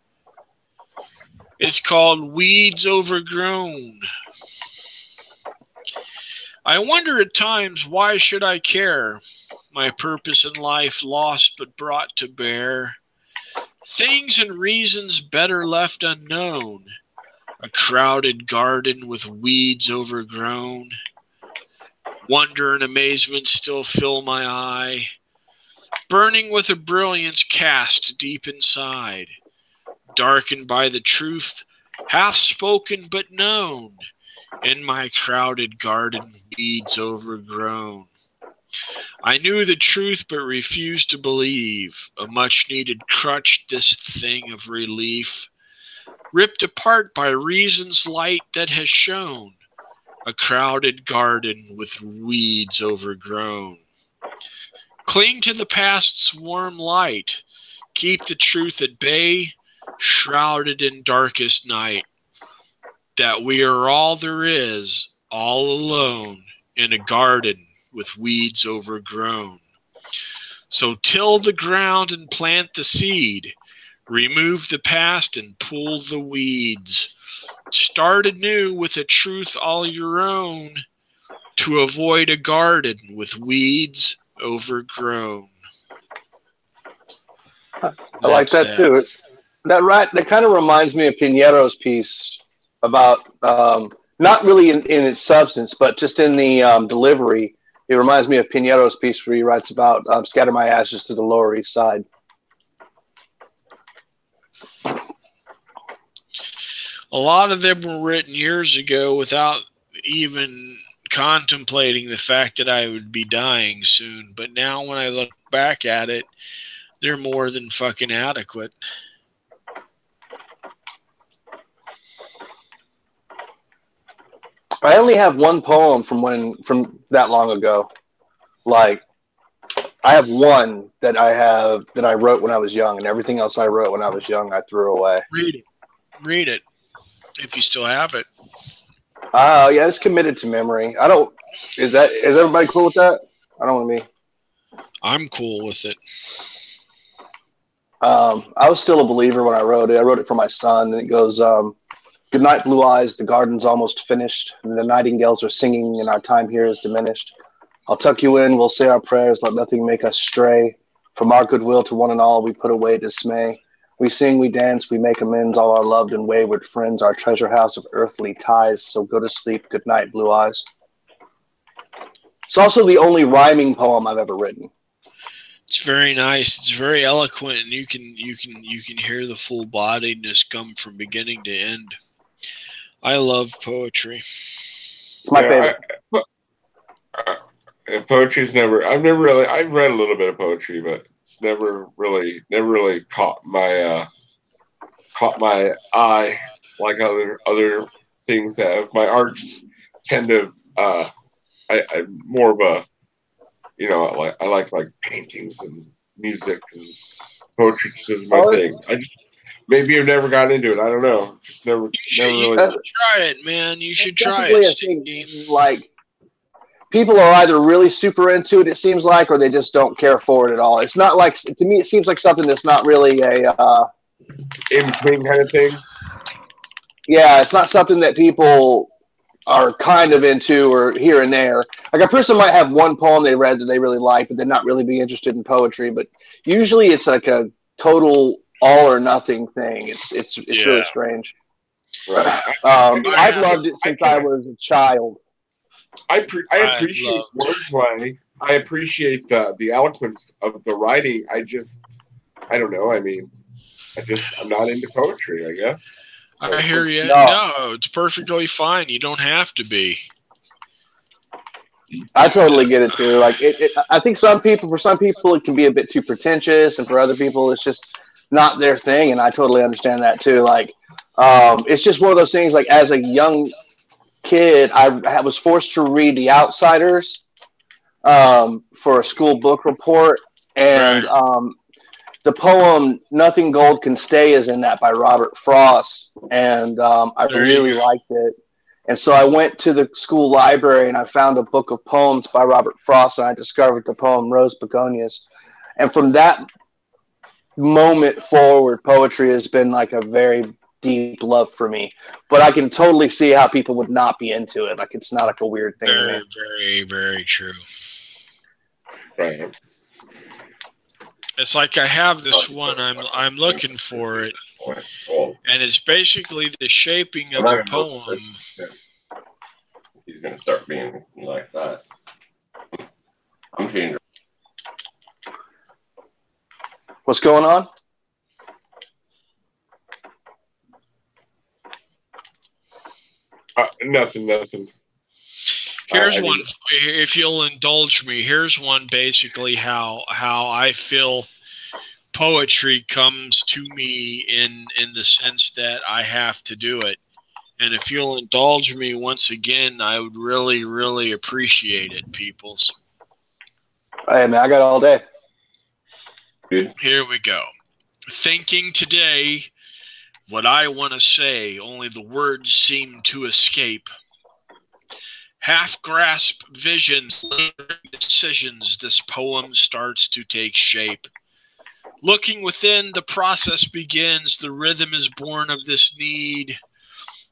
It's called Weeds Overgrown. I wonder at times, why should I care? My purpose in life lost but brought to bear. Things and reasons better left unknown. A crowded garden with weeds overgrown. Wonder and amazement still fill my eye, burning with a brilliance cast deep inside, darkened by the truth, half spoken but known, in my crowded garden weeds overgrown. I knew the truth but refused to believe, a much-needed crutch this thing of relief, ripped apart by reason's light that has shone, a crowded garden with weeds overgrown. Cling to the past's warm light, keep the truth at bay, shrouded in darkest night, that we are all there is, all alone, in a garden with weeds overgrown. So till the ground and plant the seed, remove the past and pull the weeds. Start anew with a truth all your own, to avoid a garden with weeds overgrown. I like that too. That kind of reminds me of Pinero's piece about not really in its substance, but just in the delivery. It reminds me of Pinero's piece where he writes about scatter my ashes to the Lower East Side. A lot of them were written years ago without even contemplating the fact that I would be dying soon. But now when I look back at it, they're more than fucking adequate. I only have one poem from that long ago. Like, I have one that I wrote when I was young, and everything else I wrote when I was young I threw away. Read it if you still have it. Yeah, it's committed to memory. I don't. Is everybody cool with that? I don't want to be. I'm cool with it. I was still a believer when I wrote it. I wrote it for my son, and it goes, "Good night, blue eyes. The garden's almost finished, and the nightingales are singing, and our time here is diminished. I'll tuck you in. We'll say our prayers. Let nothing make us stray. From our goodwill to one and all, we put away dismay. We sing, we dance, we make amends, all our loved and wayward friends, our treasure house of earthly ties. So go to sleep. Good night, blue eyes." It's also the only rhyming poem I've ever written. It's very nice. It's very eloquent, and you can hear the full bodiedness come from beginning to end. I love poetry. It's my favorite. Poetry's never. I've read a little bit of poetry, but it's never really caught my eye like other things have. My arts tend to. I'm more of a, I like paintings and music, and poetry just is my thing. Maybe I've never gotten into it. I don't know. Just never really. Try it, man. You should try it. Like, people are either really super into it, it seems like, or they just don't care for it at all. It's not like, to me, it seems like something that's not really a in between kind of thing. Yeah, it's not something that people are kind of into or here and there. Like, a person might have one poem they read that they really like, but they're not really be interested in poetry. But usually it's like a total all or nothing thing. It's really strange. Right. I've loved it since I was a child. I appreciate wordplay. I appreciate the eloquence of the writing. I don't know. I mean, I'm not into poetry, I guess. I hear you. No, it's perfectly fine. You don't have to be. I totally get it too. Like, I think for some people, it can be a bit too pretentious, and for other people, it's just not their thing. And I totally understand that too. Like, it's just one of those things. Like, as a young kid, I was forced to read The Outsiders for a school book report, and the poem "Nothing Gold Can Stay" is in that by Robert Frost, and I really liked it. And so I went to the school library and I found a book of poems by Robert Frost, and I discovered the poem "Rose Begonias." And from that moment forward, poetry has been like a very deep love for me. But I can totally see how people would not be into it. Like, it's not like a weird thing. Very, very, very true. Right. It's like I have this one. I'm looking for it, and it's basically the shaping of the poem. He's gonna start being like that. I'm changing. What's going on? Nothing. Here's one, if you'll indulge me. Here's one basically how I feel poetry comes to me in the sense that I have to do it. And if you'll indulge me once again, I would really, really appreciate it, peoples. Hey, man, I got all day. Here we go. Thinking today what I want to say, only the words seem to escape. Half-grasp visions, decisions, this poem starts to take shape. Looking within, the process begins. The rhythm is born of this need.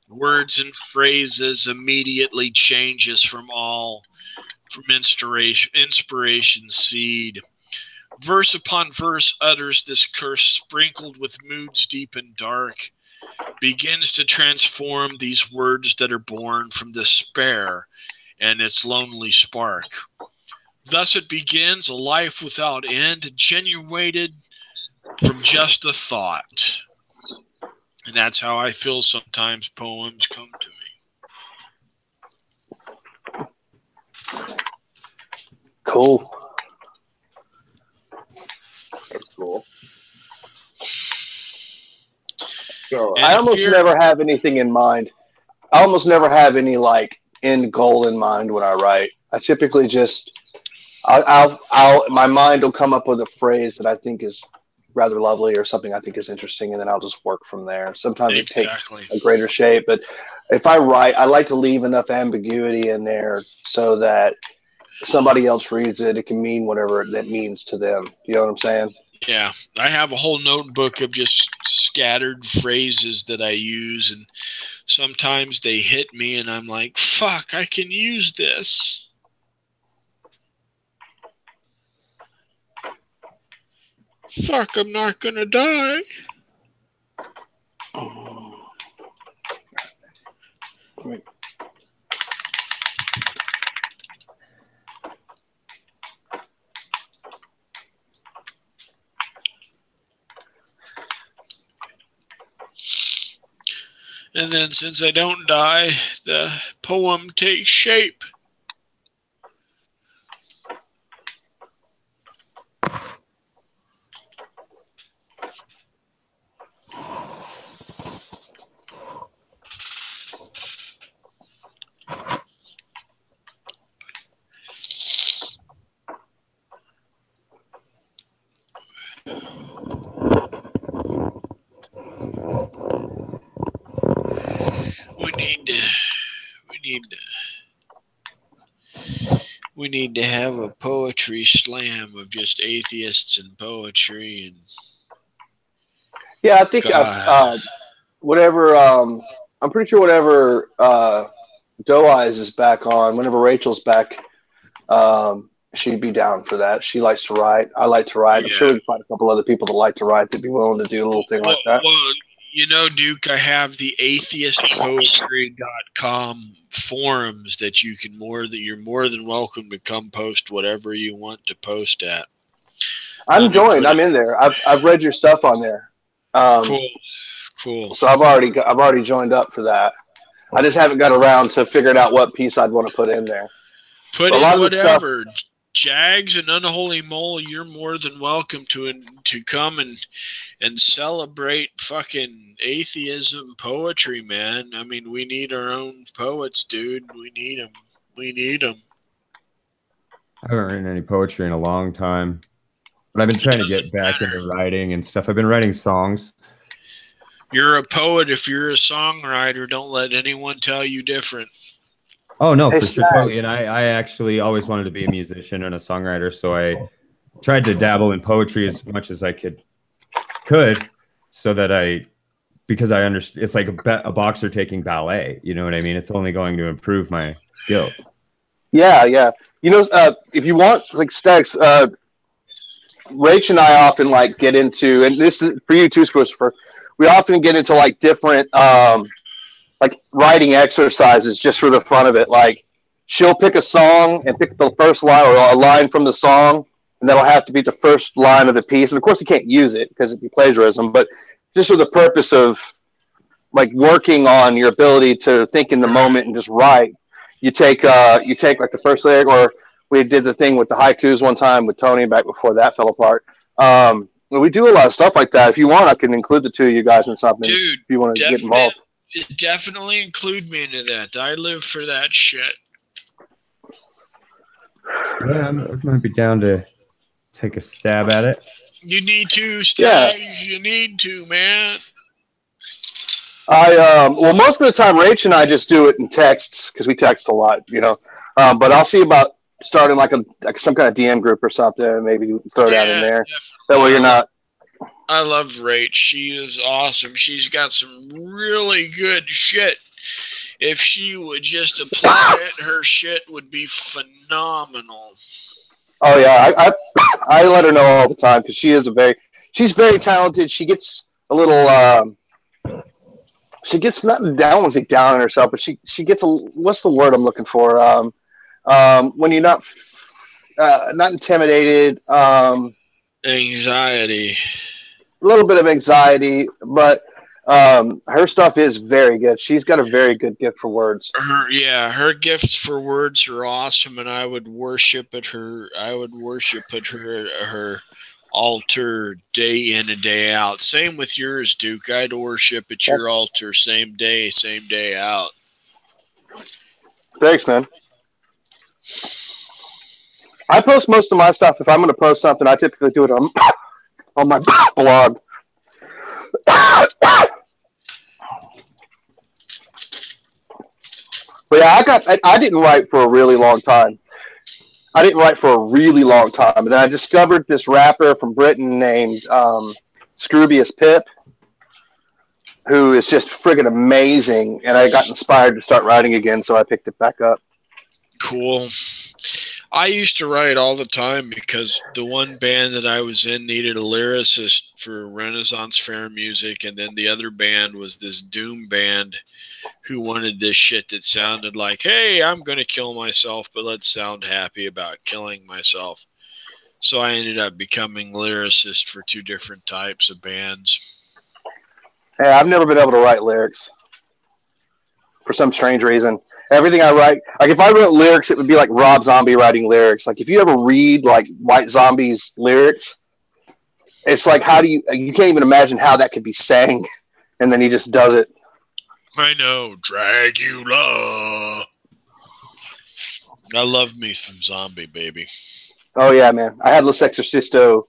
Words and phrases immediately changes from inspiration seed. Verse upon verse utters this curse, sprinkled with moods deep and dark, begins to transform these words that are born from despair and its lonely spark. Thus it begins a life without end, genuated from just a thought. And that's how I feel sometimes poems come to me. Cool. That's cool. So I almost never have anything in mind. I almost never have any like end goal in mind when I write. I typically just, my mind will come up with a phrase that I think is rather lovely or something I think is interesting, and then I'll just work from there. Sometimes it takes a greater shape, but if I write, I like to leave enough ambiguity in there so that somebody else reads it, it can mean whatever that means to them. You know what I'm saying? Yeah, I have a whole notebook of just scattered phrases that I use, and sometimes they hit me, and I'm like, fuck, I can use this. Fuck, I'm not gonna die. And then since I don't die, the poem takes shape. We need to have a poetry slam of just atheists and poetry and. Yeah, I think whatever. I'm pretty sure whatever Doe Eyes is back on. Whenever Rachel's back, she'd be down for that. She likes to write. I like to write. Yeah. I'm sure we can find a couple other people that like to write that'd be willing to do a little thing like that. Well, you know, Duke, I have the atheistpoetry.com forums that you can you're more than welcome to come post whatever you want to post at. I'm joined. I'm in there. I've read your stuff on there. Cool. So I've already joined up for that. I just haven't got around to figuring out what piece I'd want to put in there. Put in whatever. Jags and Unholy Mole, you're more than welcome to come and celebrate fucking atheism poetry, man. I mean, we need our own poets, dude. We need them. I haven't written any poetry in a long time, but I've been trying to get back into writing and stuff. I've been writing songs. You're a poet if you're a songwriter. Don't let anyone tell you different. Oh, no, for sure. Totally. And I actually always wanted to be a musician and a songwriter, so I tried to dabble in poetry as much as I could so that because I understand it's like a boxer taking ballet. You know what I mean? It's only going to improve my skills. Yeah. You know, if you want, like Stax, Rach and I often like get into, and this is for you too, Christopher, we often get into like different like writing exercises just for the fun of it. Like she'll pick a song and pick the first line or a line from the song, and that'll have to be the first line of the piece. And of course you can't use it because it'd be plagiarism, but just for the purpose of like working on your ability to think in the moment and just write, you take like the first lyric, or we did the thing with the haikus one time with Tony back before that fell apart. We do a lot of stuff like that. If you want, I can include the two of you guys in something. Dude, if you want to get involved. Definitely include me into that. I live for that shit. Yeah, I might be down to take a stab at it. You need to, Stags. Yeah. You need to, man. Well, most of the time, Rach and I just do it in texts because we text a lot, you know. But I'll see about starting like some kind of DM group or something, and maybe throw that in there. Definitely. That way you're not. I love Rach. She is awesome. She's got some really good shit. If she would just apply it, her shit would be phenomenal. Oh yeah, I let her know all the time because she's very talented. She gets a little she gets not down on herself, but she gets what's the word I'm looking for? When you're not intimidated, anxiety. A little bit of anxiety, but her stuff is very good. She's got a very good gift for words. Her gifts for words are awesome, and I would worship at her altar day in and day out. Same with yours, Duke. I'd worship at your altar same day out. Thanks, man. I post most of my stuff. If I'm going to post something, I typically do it on my blog. But yeah, I didn't write for a really long time. And then I discovered this rapper from Britain named Scroobius Pip, who is just friggin' amazing. And I got inspired to start writing again, so I picked it back up. Cool. I used to write all the time because the one band that I was in needed a lyricist for Renaissance Fair music, and then the other band was this doom band who wanted this shit that sounded like, hey, I'm going to kill myself, but let's sound happy about killing myself. So I ended up becoming lyricist for two different types of bands. Hey, I've never been able to write lyrics for some strange reason. Everything I write, like if I wrote lyrics, it would be like Rob Zombie writing lyrics. Like if you ever read like White Zombie's lyrics, it's like you can't even imagine how that could be sang, and then he just does it. I know, Dragula. I love me some Zombie, baby. Oh yeah, man. I had Los Exorcisto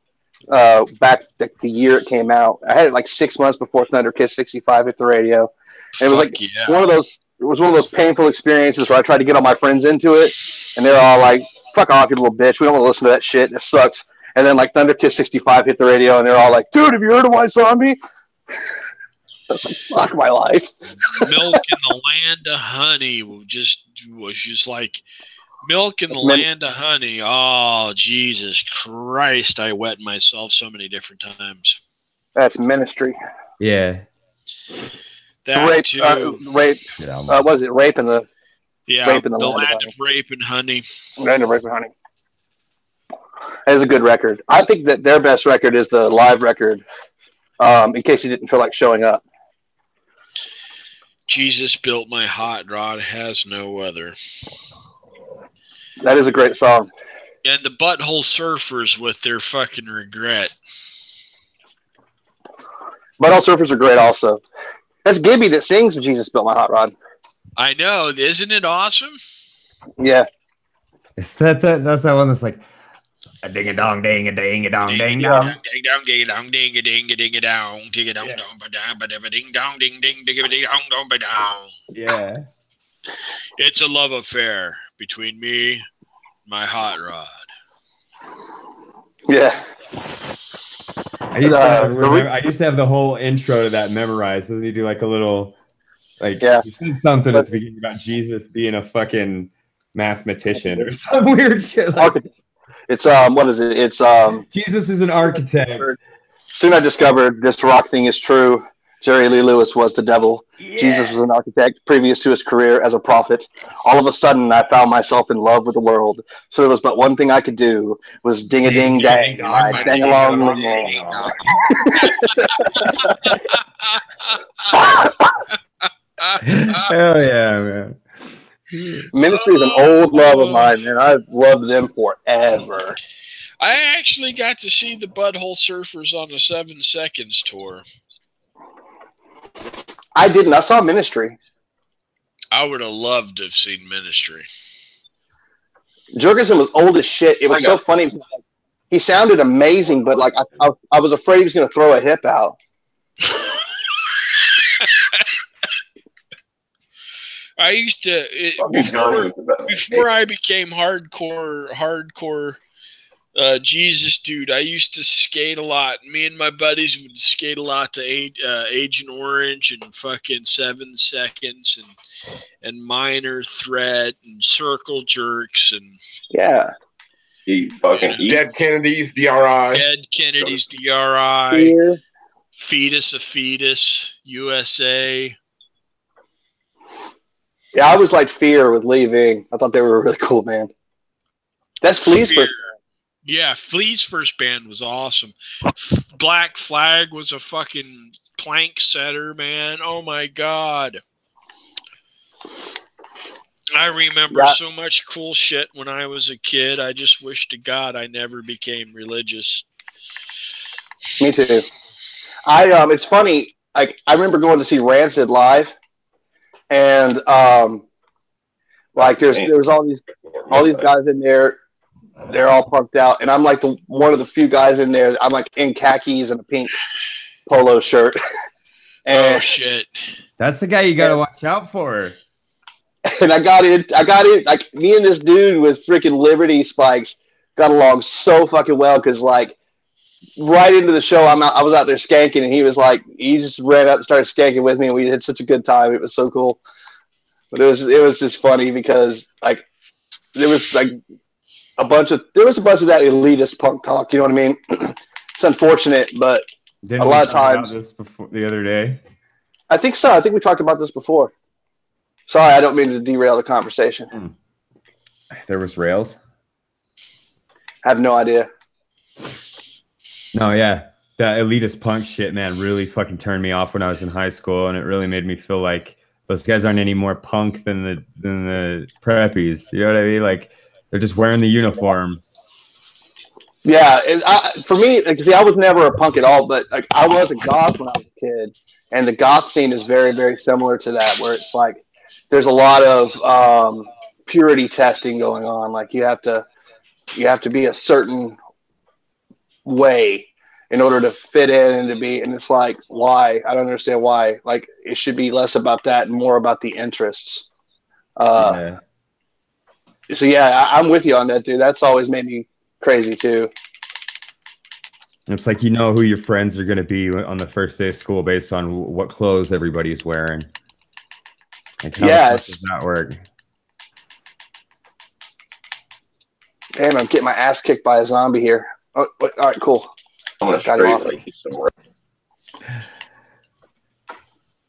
back the year it came out. I had it like 6 months before Thunder Kiss 65 hit the radio. And it was like one of those. It was one of those painful experiences where I tried to get all my friends into it, and they're all like, "Fuck off, you little bitch! We don't want to listen to that shit. It sucks." And then like Thunder Kiss 65 hit the radio, and they're all like, "Dude, have you heard of White Zombie?" I was like, "Fuck my life." Milk in the Land of Honey was just like Milk in the Land of Honey. Oh, Jesus Christ! I wet myself so many different times. That's Ministry. Yeah. That rape, too. Rape. Was it Rape in the? Yeah, Rape in the Land of Rape and Honey. Land of Rape and Honey. That is a good record. I think that their best record is the live record. In case you didn't feel like showing up. Jesus Built My Hot Rod Has No Other. That is a great song. And the Butthole Surfers with their fucking Regret. Butthole Surfers are great also. That's Gibby that sings Jesus Built My Hot Rod. I know. Isn't it awesome? Yeah. Is that's that one that's like a ding a dong ding a ding a dong ding dong ding dong ding dong ding a ding a ding a dong ding a dong dong ba da ba da ba ding dong ding ding ding a ding dong dong ba dong. Yeah. It's a love affair between me and my hot rod. Yeah. I used to have the whole intro to that memorized. Doesn't he do like a little, like, he said something at the beginning about Jesus being a fucking mathematician or some weird shit. Like, it's what is it? It's Jesus is an architect. Soon I discovered this rock thing is true. Jerry Lee Lewis was the devil. Yeah. Jesus was an architect previous to his career as a prophet. All of a sudden, I found myself in love with the world. So there was but one thing I could do was ding a ding dang, dang along. Hell yeah, man. Ministry is an old love of mine, and I've loved them forever. I actually got to see the Butthole Surfers on the 7 Seconds tour. I didn't. I saw Ministry. I would have loved to have seen Ministry. Jurgensen was old as shit. It was so funny. He sounded amazing, but like I was afraid he was going to throw a hip out. I used to before I became hardcore Jesus dude. I used to skate a lot. Me and my buddies would skate a lot to Agent Orange and fucking 7 Seconds and Minor Threat and Circle Jerks and Dead Kennedys, DRI. Dead Kennedys, DRI. Fetus of Fetus, USA. Yeah, I was like Fear with Lee Ving. I thought they were a really cool band. That's Flea's first. Yeah, Flea's first band was awesome. Black Flag was a fucking plank setter, man. Oh my God. I remember so much cool shit when I was a kid. I just wish to God I never became religious. Me too. It's funny. I remember going to see Rancid live, and like there's all these guys in there. They're all punked out, and I'm like one of the few guys in there. I'm like in khakis and a pink polo shirt. And, oh shit! That's the guy you got to watch out for. And I got in. Like me and this dude with freaking Liberty spikes got along so fucking well because like right into the show, I was out there skanking, and he just ran up and started skanking with me, and we had such a good time. It was so cool. But it was just funny because like there was a bunch of that elitist punk talk. You know what I mean? It's unfortunate, but Didn't a lot of times. This before the other day. I think so. I think we talked about this before. Sorry, I don't mean to derail the conversation. There was rails. I have no idea. No, yeah, that elitist punk shit, man, really fucking turned me off when I was in high school, and it really made me feel like those guys aren't any more punk than the preppies. You know what I mean? Like they're just wearing the uniform. Yeah, and for me, see, I was never a punk at all, but like I was a goth when I was a kid, and the goth scene is very, very similar to that, where it's like there's a lot of purity testing going on. Like you have to be a certain way in order to fit in and it's like, why? I don't understand why. Like it should be less about that and more about the interests. So yeah, I'm with you on that, dude. That's always made me crazy too. It's like, you know who your friends are going to be on the first day of school based on what clothes everybody's wearing. Like how does that work? Damn, I'm getting my ass kicked by a zombie here. Oh, all right, cool.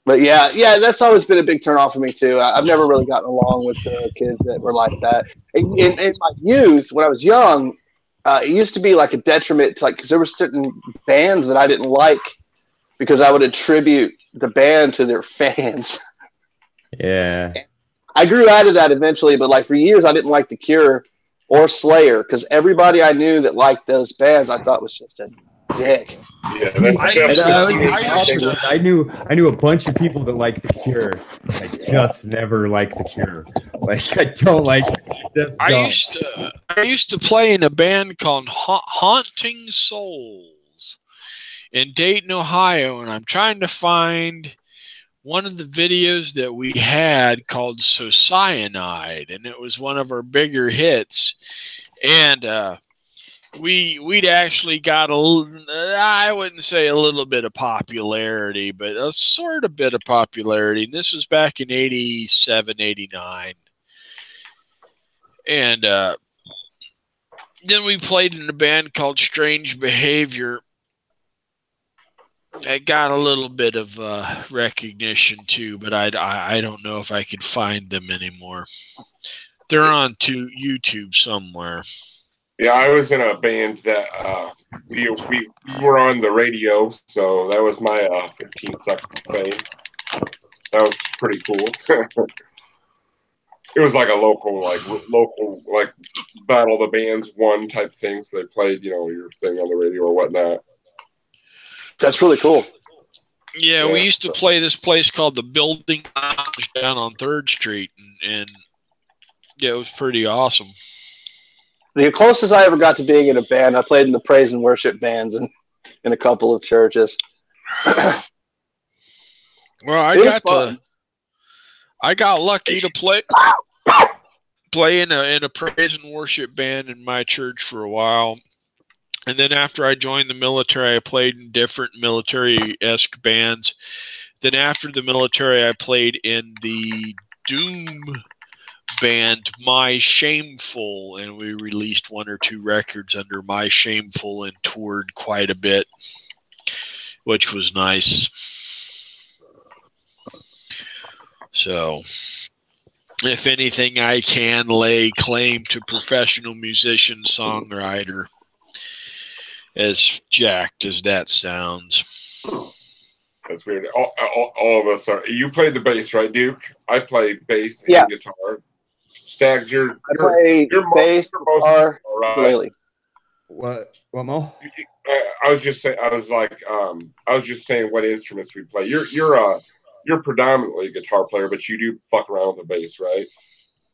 But yeah, that's always been a big turn off for me too. I've never really gotten along with the kids that were like that. In my youth, when I was young, it used to be like a detriment to because there were certain bands that I didn't like because I would attribute the band to their fans. Yeah. I grew out of that eventually, but like for years I didn't like The Cure or Slayer because everybody I knew that liked those bands I thought was just a dick. Yeah, I knew a bunch of people that liked The Cure. I just never liked The Cure. Like I don't like. I used to play in a band called Haunting Souls in Dayton, Ohio, and I'm trying to find one of the videos that we had called So Cyanide, and it was one of our bigger hits, and we'd actually got I wouldn't say a little bit of popularity, but a sort of bit of popularity. And this was back in 87, 89. And then we played in a band called Strange Behavior. It got a little bit of recognition too, but I don't know if I could find them anymore. They're on YouTube somewhere. Yeah, I was in a band that we were on the radio, so that was my 15-second thing. That was pretty cool. It was like a local battle the bands one type thing. So they played, your thing on the radio or whatnot. That's really cool. Yeah, we used to play this place called the Building Lounge down on 3rd Street, and yeah, it was pretty awesome. The closest I ever got to being in a band, I played in the praise and worship bands in a couple of churches. Well, I got lucky to play in a praise and worship band in my church for a while. And then after I joined the military, I played in different military-esque bands. Then after the military, I played in the doom band My Shameful, and we released 1 or 2 records under My Shameful and toured quite a bit, which was nice. So, if anything, I can lay claim to professional musician, songwriter, as jacked as that sounds. That's weird. All of us are. You play the bass, right, Duke? I play bass and guitar. Stags, I play bass, guitar, ukulele. What, Mo? I was just saying. I was just saying what instruments we play. You're predominantly a guitar player, but you do fuck around with the bass, right?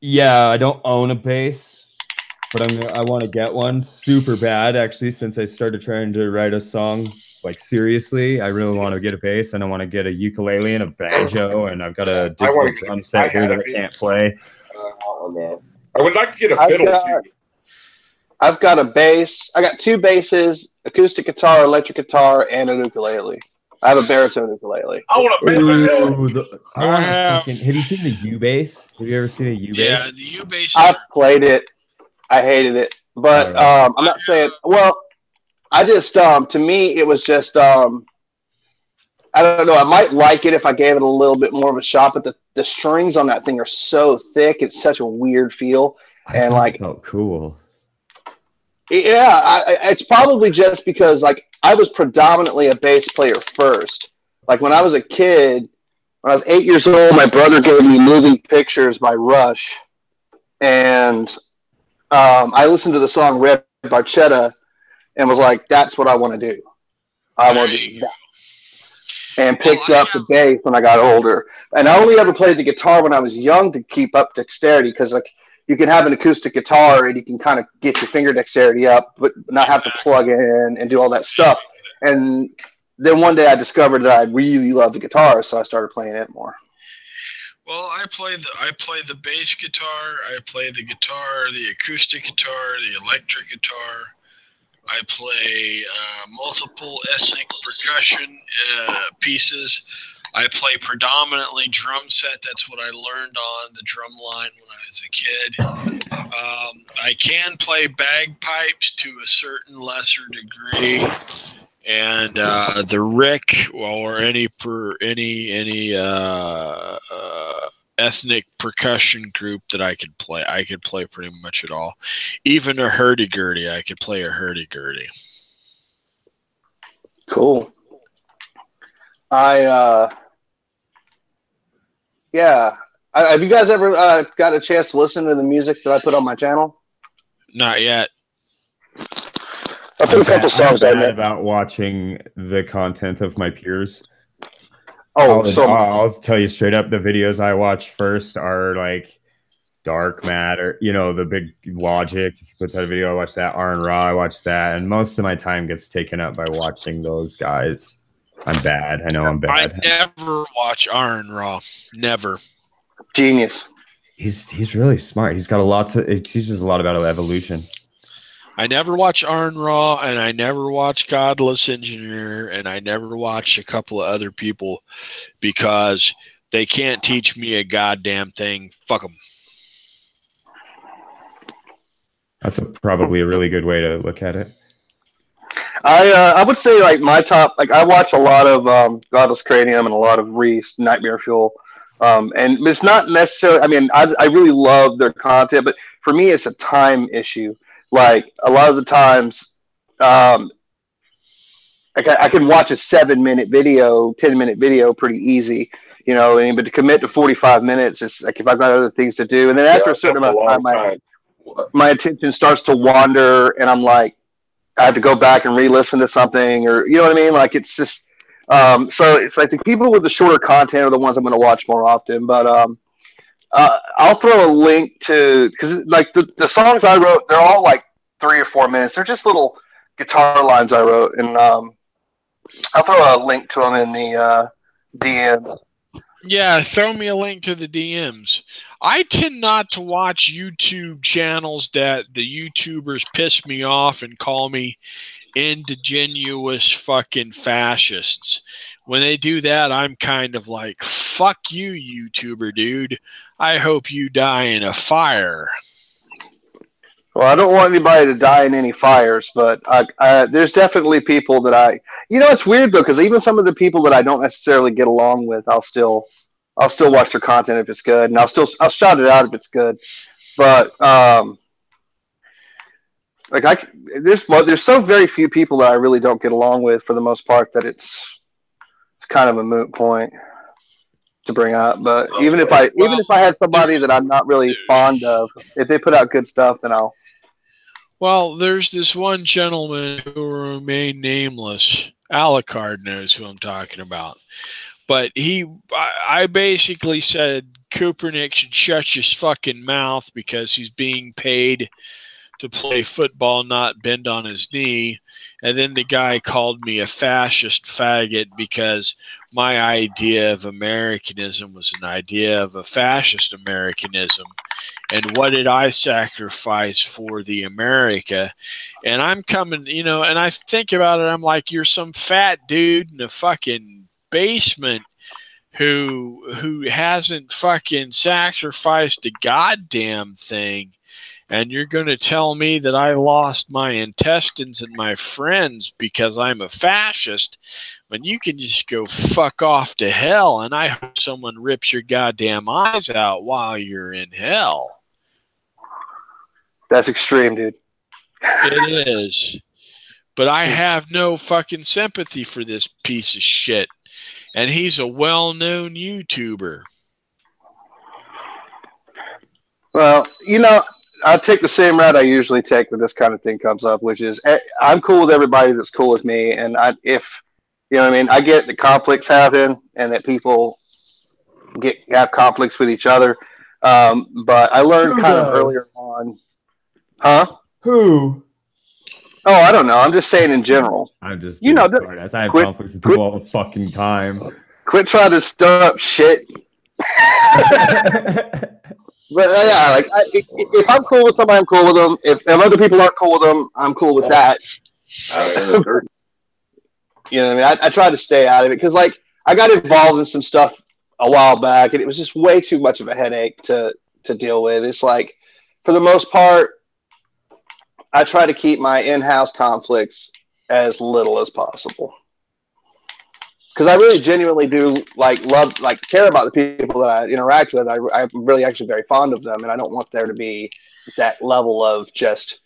Yeah, I don't own a bass, but I want to get one super bad actually. Since I started trying to write a song like seriously, I really want to get a bass, and I want to get a ukulele and a banjo, and I've got a digital drum set here that I can't play. I would like to get a fiddle too. I've got a bass. I got 2 basses, acoustic guitar, electric guitar, and a ukulele. I have a baritone ukulele. I want a bass. Have you seen the U-bass? Have you ever seen a U-bass? Yeah, the U-bass. I played it. I hated it, but I'm not saying. Well, I just to me it was just I don't know. I might like it if I gave it a little bit more of a shot, but the strings on that thing are so thick. It's such a weird feel, and like it felt cool. Yeah, it's probably just because like I was predominantly a bass player first. Like when I was a kid, when I was 8 years old, my brother gave me Moving Pictures by Rush, and I listened to the song Red Barchetta and was like, "That's what I want to do. I want to do that." And picked up the bass when I got older. And I only ever played the guitar when I was young to keep up dexterity because like. You can have an acoustic guitar and you can kind of get your finger dexterity up, but not have to plug in and do all that stuff. And then one day I discovered that I really love the guitar, so I started playing it more. Well, I play the bass guitar, I play the guitar, the acoustic guitar, the electric guitar. I play multiple ethnic percussion pieces. I play predominantly drum set. That's what I learned on the drum line when I was a kid. I can play bagpipes to a certain lesser degree, and the rick or any ethnic percussion group that I could play. I could play pretty much it all. Even a hurdy-gurdy, I could play a hurdy-gurdy. Cool. Have you guys ever got a chance to listen to the music that I put on my channel? Not yet. I put a couple songs on there. About watching the content of my peers. I'll tell you straight up, the videos I watch first are like Dark Matter, the big Logic. If he puts out a video, I watch that. Arn Ra, I watch that, and most of my time gets taken up by watching those guys. I'm bad. I know I'm bad. I never watch Arn Ra. Never. Genius. He's really smart. He's got it teaches a lot about evolution. I never watch Arn Ra, and I never watch Godless Engineer, and I never watch a couple of other people because they can't teach me a goddamn thing. Fuck them. That's probably a really good way to look at it. I would say like my top, like I watch a lot of Godless Cranium and a lot of Reese, Nightmare Fuel, and it's not necessarily. I mean, I really love their content, but for me, it's a time issue. Like a lot of the times, I can watch a 7-minute video, 10-minute video pretty easy, but to commit to 45 minutes, it's like if I've got other things to do, and then after a certain amount of time, my attention starts to wander, and I'm like. I had to go back and re-listen to something, or you know what I mean. Like it's just so it's like the people with the shorter content are the ones I'm going to watch more often. But I'll throw a link to because like the songs I wrote, they're all like 3 or 4 minutes. They're just little guitar lines I wrote, and I'll throw a link to them in the DMs. Yeah, throw me a link to the DMs. I tend not to watch YouTube channels that the YouTubers piss me off and call me indigenous fucking fascists. When they do that, I'm kind of like, fuck you, YouTuber dude. I hope you die in a fire. Well, I don't want anybody to die in any fires, but there's definitely people that it's weird though, because even some of the people that I don't necessarily get along with, I'll still watch their content if it's good, and I'll shout it out if it's good. But there's so very few people that I really don't get along with for the most part that it's kind of a moot point to bring up. But even if I had somebody that I'm not really fond of, if they put out good stuff, then I'll Well, there's this one gentleman who will remain nameless. Alucard knows who I'm talking about. But I basically said Kaepernick should shut his fucking mouth because he's being paid to play football, not bend on his knee. And then the guy called me a fascist faggot because my idea of Americanism was an idea of a fascist Americanism. And what did I sacrifice for the America? And I'm coming, and I think about it, I'm like, you're some fat dude in a fucking basement who hasn't fucking sacrificed a goddamn thing. And you're going to tell me that I lost my intestines and my friends because I'm a fascist when you can just go fuck off to hell, and I hope someone rips your goddamn eyes out while you're in hell. That's extreme, dude. It is. But I have no fucking sympathy for this piece of shit. And he's a well-known YouTuber. Well, I'll take the same route I usually take when this kind of thing comes up, which is I'm cool with everybody that's cool with me. And if, I get that conflicts happen and that people have conflicts with each other. But I learned earlier on. Huh? Who? Oh, I don't know. I'm just saying in general. I'm just, I have conflicts with people all the fucking time. Quit trying to stir up shit. But yeah, if I'm cool with somebody, I'm cool with them. If other people aren't cool with them, I'm cool with that. I try to stay out of it because, I got involved in some stuff a while back, and it was just way too much of a headache to deal with. It's for the most part, I try to keep my in-house conflicts as little as possible. Because I really genuinely do care about the people that I interact with. I'm really actually very fond of them, and I don't want there to be that level of just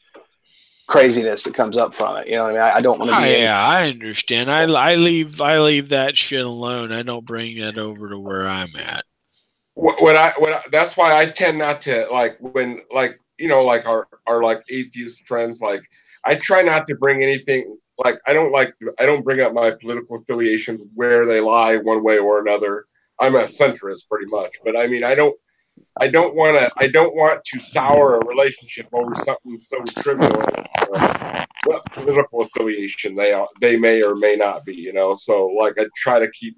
craziness that comes up from it. I don't want to be. Yeah, I understand. I leave that shit alone. I don't bring that over to where I'm at. That's why I tend not to our atheist friends. I try not to bring anything. I don't bring up my political affiliations where they lie one way or another. I'm a centrist pretty much, but I don't want to sour a relationship over something so trivial as what political affiliation they may or may not be, So I try to keep,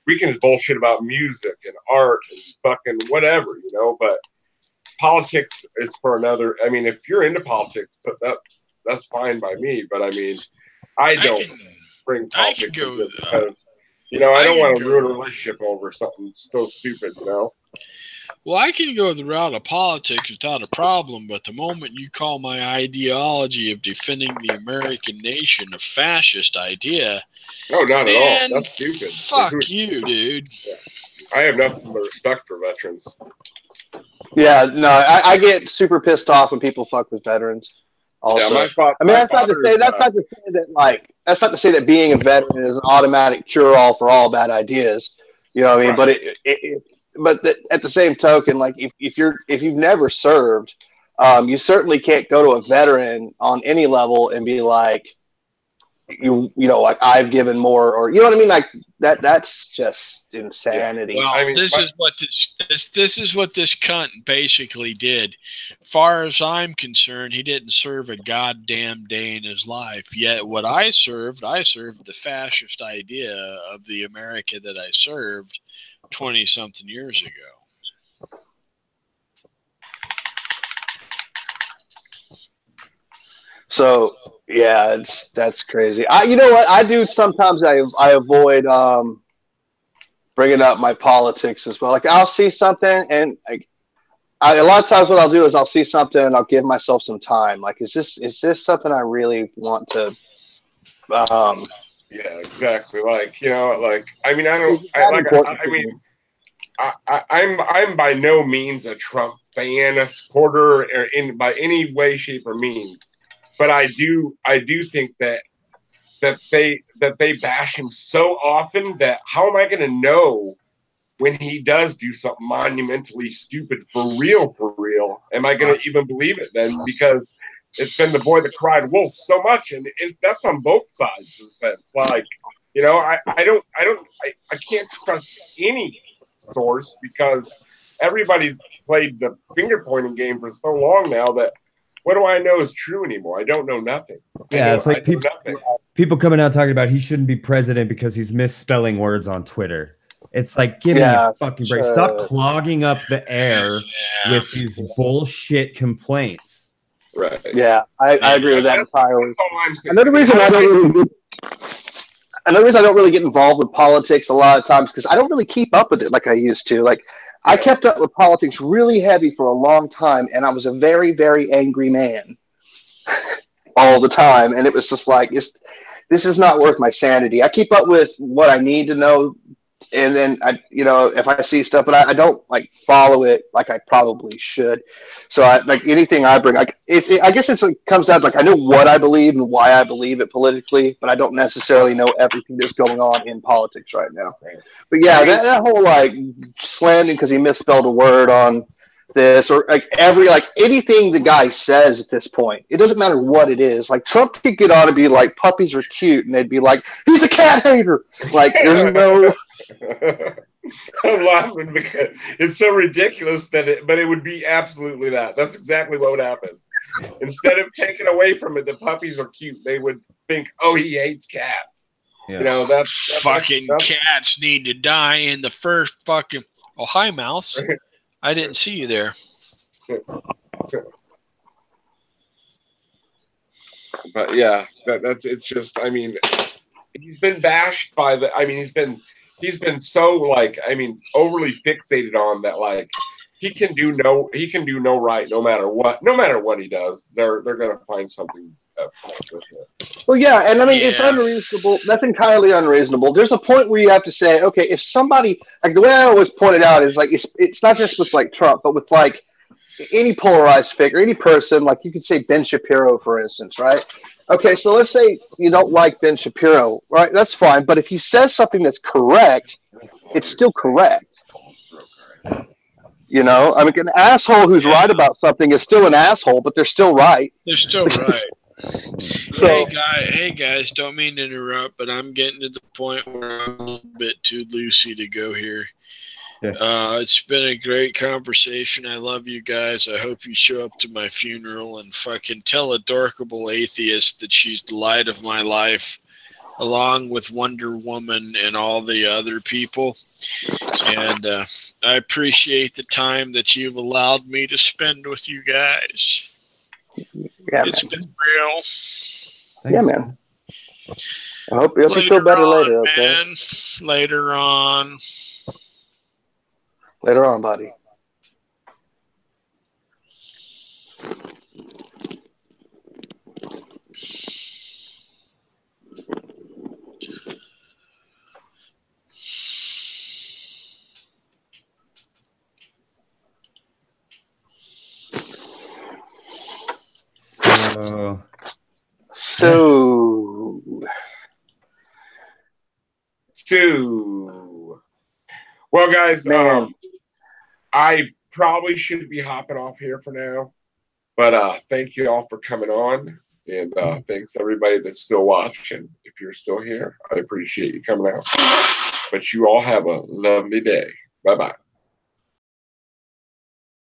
we can bullshit about music and art and fucking whatever, but politics is for another. If you're into politics, that's fine by me, but I don't bring politics into it because, I don't want to ruin a relationship over something so stupid, Well, I can go the route of politics without a problem, but the moment you call my ideology of defending the American nation a fascist idea... No, not at all. That's stupid. Fuck you, dude. Yeah. I have nothing but respect for veterans. Yeah, no, I get super pissed off when people fuck with veterans. Also, that's not to say that being a veteran is an automatic cure-all for all bad ideas. Right. But at the same token, if you've never served, you certainly can't go to a veteran on any level and be like, I've given more, or that's just insanity. Well, this is what this cunt basically did. Far as I'm concerned, he didn't serve a goddamn day in his life. Yet what I served the fascist idea of the America that I served 20-something years ago. So yeah, that's crazy. You know what I do sometimes? I avoid bringing up my politics as well. I'll see something, and a lot of times what I'll do is I'll see something and I'll give myself some time. Is this something I really want to? Yeah, exactly. I'm by no means a Trump fan, a supporter, or by any way, shape, or means. But I do think that they bash him so often that how am I going to know when he does do something monumentally stupid for real? Am I going to even believe it then? Because it's been the boy that cried wolf so much, and that's on both sides of the fence. Like, you know, I can't trust any source because everybody's played the finger pointing game for so long now that what do I know is true anymore? I don't know nothing. Yeah, it's like people coming out talking about he shouldn't be president because he's misspelling words on Twitter. It's like, give me a fucking break. Stop clogging up the air with these bullshit complaints. Right. Yeah, I agree with that entirely. That's all I'm saying. Another reason I don't really get involved with politics a lot of times because I don't really keep up with it like I used to. Like, I kept up with politics really heavy for a long time, and I was a very, very angry man all the time. And it was just like, this is not worth my sanity. I keep up with what I need to know, and then if I see stuff, but I don't like follow it like I probably should. So like anything I bring, I guess it comes down to like I know what I believe and why I believe it politically, but I don't necessarily know everything that's going on in politics right now. But yeah, that whole like slamming because he misspelled a word on this or like anything the guy says at this point, it doesn't matter what it is. Like Trump could get on and be like puppies are cute, and they'd be like he's a cat hater. Like there's no. I'm laughing because it's so ridiculous but it would be absolutely that. That's exactly what would happen. Instead of taking away from it, the puppies are cute. They would think, oh, he hates cats. Yeah. You know, that's fucking cats need to die in the first fucking. Oh, hi, mouse. I didn't see you there. But yeah, that's it's just. I mean, he's been bashed by the. I mean, he's been so like. I mean, overly fixated on that. Like, he can do no right no matter what. No matter what he does, they're gonna find something. Well, yeah, and I mean it's unreasonable. That's entirely unreasonable. There's a point where you have to say, okay, if somebody like the way I always point it out is like it's not just with like Trump, but with like any polarized figure, any person. Like you could say Ben Shapiro, for instance, right? Okay, so let's say you don't like Ben Shapiro, right? That's fine, but if he says something that's correct, it's still correct. You know, I mean, an asshole who's right about something is still an asshole, but they're still right. They're still right. So, hey guys, don't mean to interrupt, but I'm getting to the point where I'm a little bit too loosey to go here. Yeah. It's been a great conversation. I love you guys. I hope you show up to my funeral and fucking tell a dorkable atheist that she's the light of my life, along with Wonder Woman and all the other people. And I appreciate the time that you've allowed me to spend with you guys. Yeah, it's been real. Yeah, man. I hope you feel better later, okay? Man. Later on. Later on, buddy. Well, guys, I probably should be hopping off here for now, but thank you all for coming on, and thanks everybody that's still watching. If you're still here, I appreciate you coming out. But you all have a lovely day. Bye-bye.